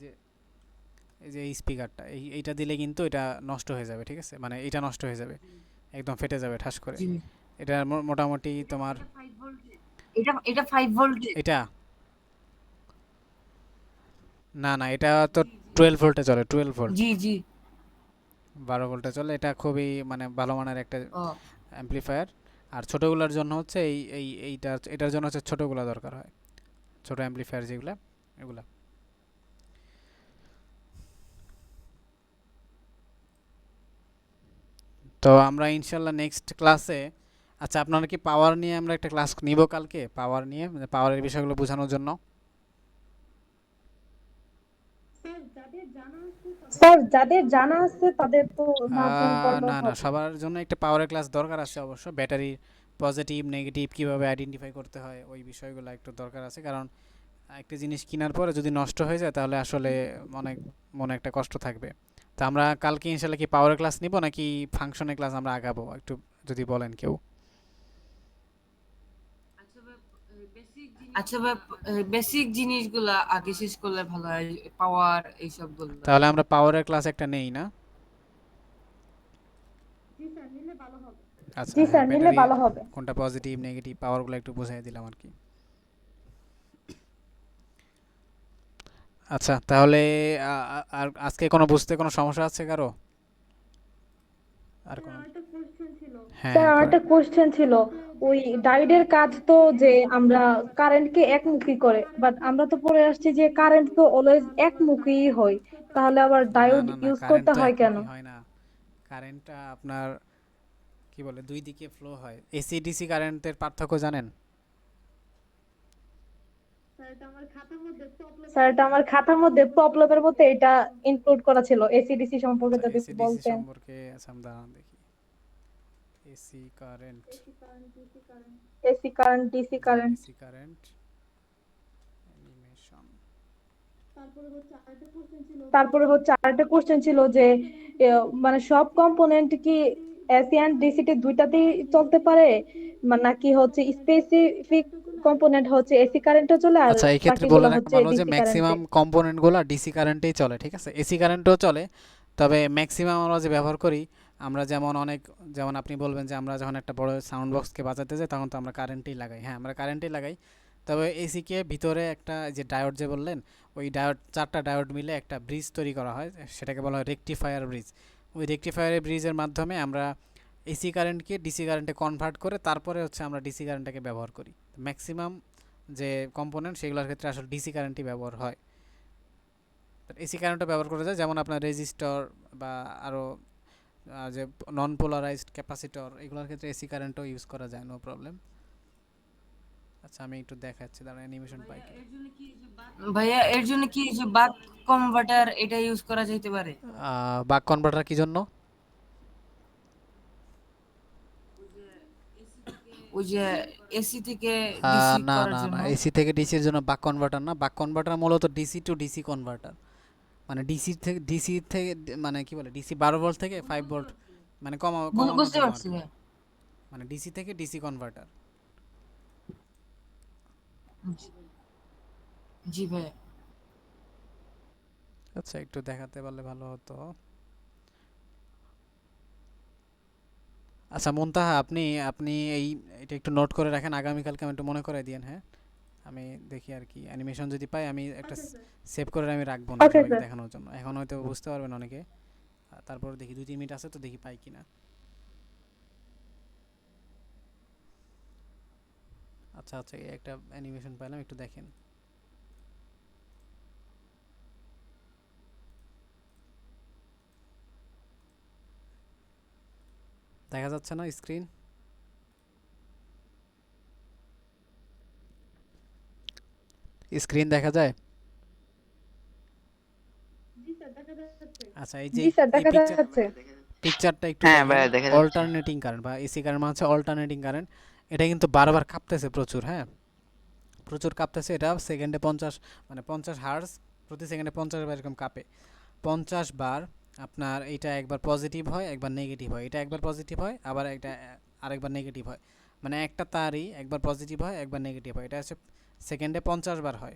যে এই স্পিকারটা, এইটা দিলে কিন্তু এটা নষ্ট হয়ে যাবে, ঠিক আছে, মানে এটা নষ্ট হয়ে যাবে, একদম ফেটে যাবে ঠাস করে। জি। এটা মোটামুটি তোমার এটা 5 ভোল্টের? এটা, না এটা তো 12 ভোল্টে চলে, 12 ভোল্ট, জি জি। 12 ভোল্টে চলে। এটা খুবই মানে ভালো মানের একটা ও অ্যাম্পলিফায়ার। আর ছোটোগুলোর জন্য হচ্ছে এটার জন্য হচ্ছে ছোটোগুলো দরকার হয়, ছোট অ্যাম্পলিফায়ার যেগুলো, এগুলা। তো আমরা ইনশাল্লাহ নেক্সট ক্লাসে, আচ্ছা আপনারা কি পাওয়ার নিয়ে আমরা একটা ক্লাস নিব কালকে, পাওয়ার নিয়ে, মানে পাওয়ারের বিষয়গুলো বোঝানোর জন্য? স্যার যাদের জানা আছে তাদের তো না জয়েন করলেও না হবে। সবার জন্য একটা পাওয়ারের ক্লাস দরকার আছে অবশ্য। ব্যাটারির পজিটিভ নেগেটিভ কিভাবে আইডেন্টিফাই করতে হয় ওই বিষয়গুলো একটু দরকার আছে, কারণ একটা জিনিস কেনার পরে যদি নষ্ট হয়ে যায় তাহলে আসলে অনেক মনে একটা কষ্ট থাকবে। তো আমরা কালকে ইনশাল্লাহ কি পাওয়ারের ক্লাস নিব নাকি ফাংশনের ক্লাস আমরা আগাবো, একটু যদি বলেন কেউ। আচ্ছা ভাই, বেসিক জিনিসগুলা আগে শেষ করলে ভালো হয়, পাওয়ার এইসব গুলো। তাহলে আমরা পাওয়ারের ক্লাস একটা নেই না? আচ্ছা জি হ্যাঁ, স্যার, নিলে ব্যাটারি ভালো হবে। কোনটা পজিটিভ নেগেটিভ পাওয়ারগুলো একটু বুঝাই দিলাম আর কি। আচ্ছা তাহলে আর আজকে কোনো বুঝতে কোনো সমস্যা আছে কারো? আর কোনো? হ্যাঁ স্যার হ্যাঁ আমার করেন। একটা কোশ্চেন ছিল, ওই ডায়োডের কাজ তো যে আমরা কারেন্টকে একমুখী করে, বাট আমরা তো পড়ে আসছি যে কারেন্ট তো অলওয়েজ একমুখী হয়, তাহলে আবার ডায়োড না ইউজ কারেন্ট করতে তো হয় কেন? একমুখী হয় না। কারেন্টটা আপনার কি বলে দুই দিকে ফ্লো হয়। এসি ডিসি কারেন্টের পার্থক্য জানেন? স্যার এটা আমার খাতার মধ্যে প্রবলেমের মধ্যে এটা ইনক্লুড করা ছিল, এসিডিসি সম্পর্কে আচ্ছা যদি এসি একটু ডিসি বলতেন। সম্পর্কে, আচ্ছা আমরা দাঁড়ান দেখি। AC current, AC current, DC current. AC current animation. তারপরে হচ্ছে আরেকটা কোশ্চেন ছিল যে মানে সব কম্পোনেন্ট কি এসি এন্ড ডিসি দুইটাতেই চলতে পারে, নাকি হচ্ছে স্পেসিফিক কম্পোনেন্ট হচ্ছে এসি কারেন্টে চলে আর আচ্ছা এই ক্ষেত্রে বাকিগুলো বলে রাখা হচ্ছে ভালো যে ডিসি কারেন্টে? ম্যাক্সিমাম কম্পোনেন্টগুলো ডিসি কারেন্টেই চলে, ঠিক আছে, এসি কারেন্টও চলে। তবে ম্যাক্সিমাম আমরা যে ব্যবহার করি, আমরা যেমন আপনি বলবেন যে আমরা যখন একটা বড় সাউন্ড বক্সকে বাজাতে যাই তখন তো আমরা কারেন্টেই লাগাই, হ্যাঁ আমরা কারেন্টেই লাগাই। তবে এসিকে ভিতরে একটা যে ডায়োড যে বললেন, ওই ডায়োড 4টা ডায়োড মিলে একটা ব্রিজ তৈরি করা হয়, সেটাকে বলা হয় রেকটিফায়ার ব্রিজ। ওই রেকটিফায়ার ব্রিজের মাধ্যমে আমরা এসি কারেন্টকে ডিসি কারেন্টে কনভার্ট করে তারপরে হচ্ছে আমরা ডিসি কারেন্টটাকে ব্যবহার করি। ম্যাক্সিমাম যে কম্পোনেন্ট সেগুলোর ক্ষেত্রে আসলে ডিসি কারেন্টই ব্যবহার হয়। এসি কারেন্টও ব্যবহার করা যায়, যেমন আপনার রেজিস্টর বা আরও যে নন পোলারাইজড ক্যাপাসিটর, এগুলোর ক্ষেত্রে এসি কারেন্টও ইউজ করা যায়, নো প্রবলেম। আচ্ছা আমি একটু দেখাচ্ছি, দাঁড়া অ্যানিমেশন পাই কি। ভাইয়া এর জন্য কি যে বাক কনভার্টার এটা ইউজ করা যেতে পারে? বাক কনভার্টার কি জন্য? ওই যে এসি থেকে ডিসি না করার না না, জন্য? এসি থেকে ডিসির জন্য বাক কনভার্টার না, বাক কনভার্টার মূলত ডিসি টু ডিসি কনভার্টার, মানে ডিসি থেকে মানে কি বলে ডিসি 12 ভোল্ট থেকে 5 ভোল্ট, মানে কমানোর বুঝতে জন্য আর পারছি কি, ভাই। মানে ডিসি থেকে ডিসি কনভার্টার। জি জি ভাই। আচ্ছা, একটু দেখাতে পারলে ভালো হতো। আচ্ছা মুনতাহা, আপনি আপনি এই এটা একটু নোট করে রাখেন, আগামীকালকে আমি একটু মনে করে দিয়েন, হ্যাঁ। আমি দেখি আর কি অ্যানিমেশন যদি পাই আমি একটা সেভ করে আমি রাখবো না ওকে সবাইকে স্যার। দেখানোর জন্য, এখন হয়তো বুঝতে পারবেন অনেকে। তারপর দেখি 2-3 মিনিট আছে তো, দেখি পাই কিনা। আচ্ছা আচ্ছা, এই একটা অ্যানিমেশন পাইলাম, একটু দেখেন। দেখা যাচ্ছে না স্ক্রিন? স্ক্রিন দেখা যায়? আচ্ছা, এই যে জি স্যার, এই দেখা পিকচার যাচ্ছে। পিকচারটা একটু হ্যাঁ দেখেন। ভাইয়া দেখা যাচ্ছে। অল্টারনেটিং কারেন্ট বা এসি কারেন্ট মানে হচ্ছে অল্টারনেটিং কারেন্ট। এটা কিন্তু বারবার কাঁপতেছে প্রচুর, হ্যাঁ, প্রচুর কাঁপতেছে। এটা সেকেন্ডে 50, মানে 50 হার্জ প্রতি সেকেন্ডে 50 বার এরকম কাঁপে। 50 বার আপনার এইটা একবার পজিটিভ হয় একবার নেগেটিভ হয়, এটা একবার পজিটিভ হয় আবার এটা আরেকবার নেগেটিভ হয়, মানে একটা তারই একবার পজিটিভ হয় একবার নেগেটিভ হয়, এটা হচ্ছে সেকেন্ডে 50 বার হয়।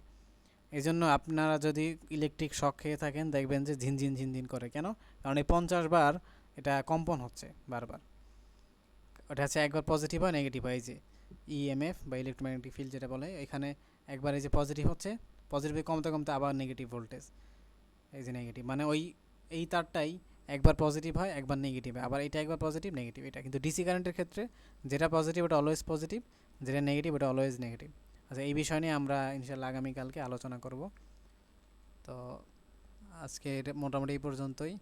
এই জন্য আপনারা যদি ইলেকট্রিক শক খেয়ে থাকেন দেখবেন যে ঝিনঝিন ঝিনঝিন করে, কেন? কারণ এই 50 বার এটা কম্পন হচ্ছে বারবার। ওটা হচ্ছে একবার পজিটিভ হয় নেগেটিভ হয়, এই যে ইএমএফ বা ইলেকট্রোম্যাগনেটিক ফিল্ড যেটা বলে, এখানে একবার এই যে পজিটিভ হচ্ছে, পজিটিভ কমতে কমতে আবার নেগেটিভ ভোল্টেজ, এই যে নেগেটিভ, মানে ওই এই তারটাই একবার পজিটিভ হয় একবার নেগেটিভ হয়, আবার এটা একবার পজিটিভ নেগেটিভ। এটা কিন্তু ডিসি কারেন্টের ক্ষেত্রে যেটা পজিটিভ ওটা অলওয়েজ পজিটিভ, যেটা নেগেটিভ ওটা অলওয়েজ নেগেটিভ। আচ্ছা, এই বিষয় নিয়ে আমরা ইনশাল্লাহ আগামীকালকে আলোচনা করব। তো আজকে এটা মোটামুটি এই পর্যন্তই।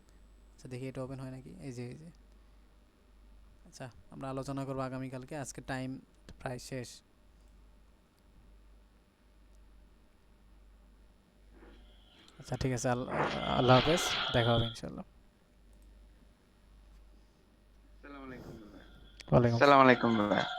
আচ্ছা দেখি এটা ওপেন হয় নাকি, এই যে এই যে। আচ্ছা, আমরা আলোচনা করবো আগামীকালকে, আজকে টাইম প্রায় শেষ। আচ্ছা ঠিক আছে, আল্লাহ হাফেজ, দেখা হবে ইনশাল্লাহ। ওয়ালাইকুম আসসালাম। আসসালামু আলাইকুম ভাইয়া।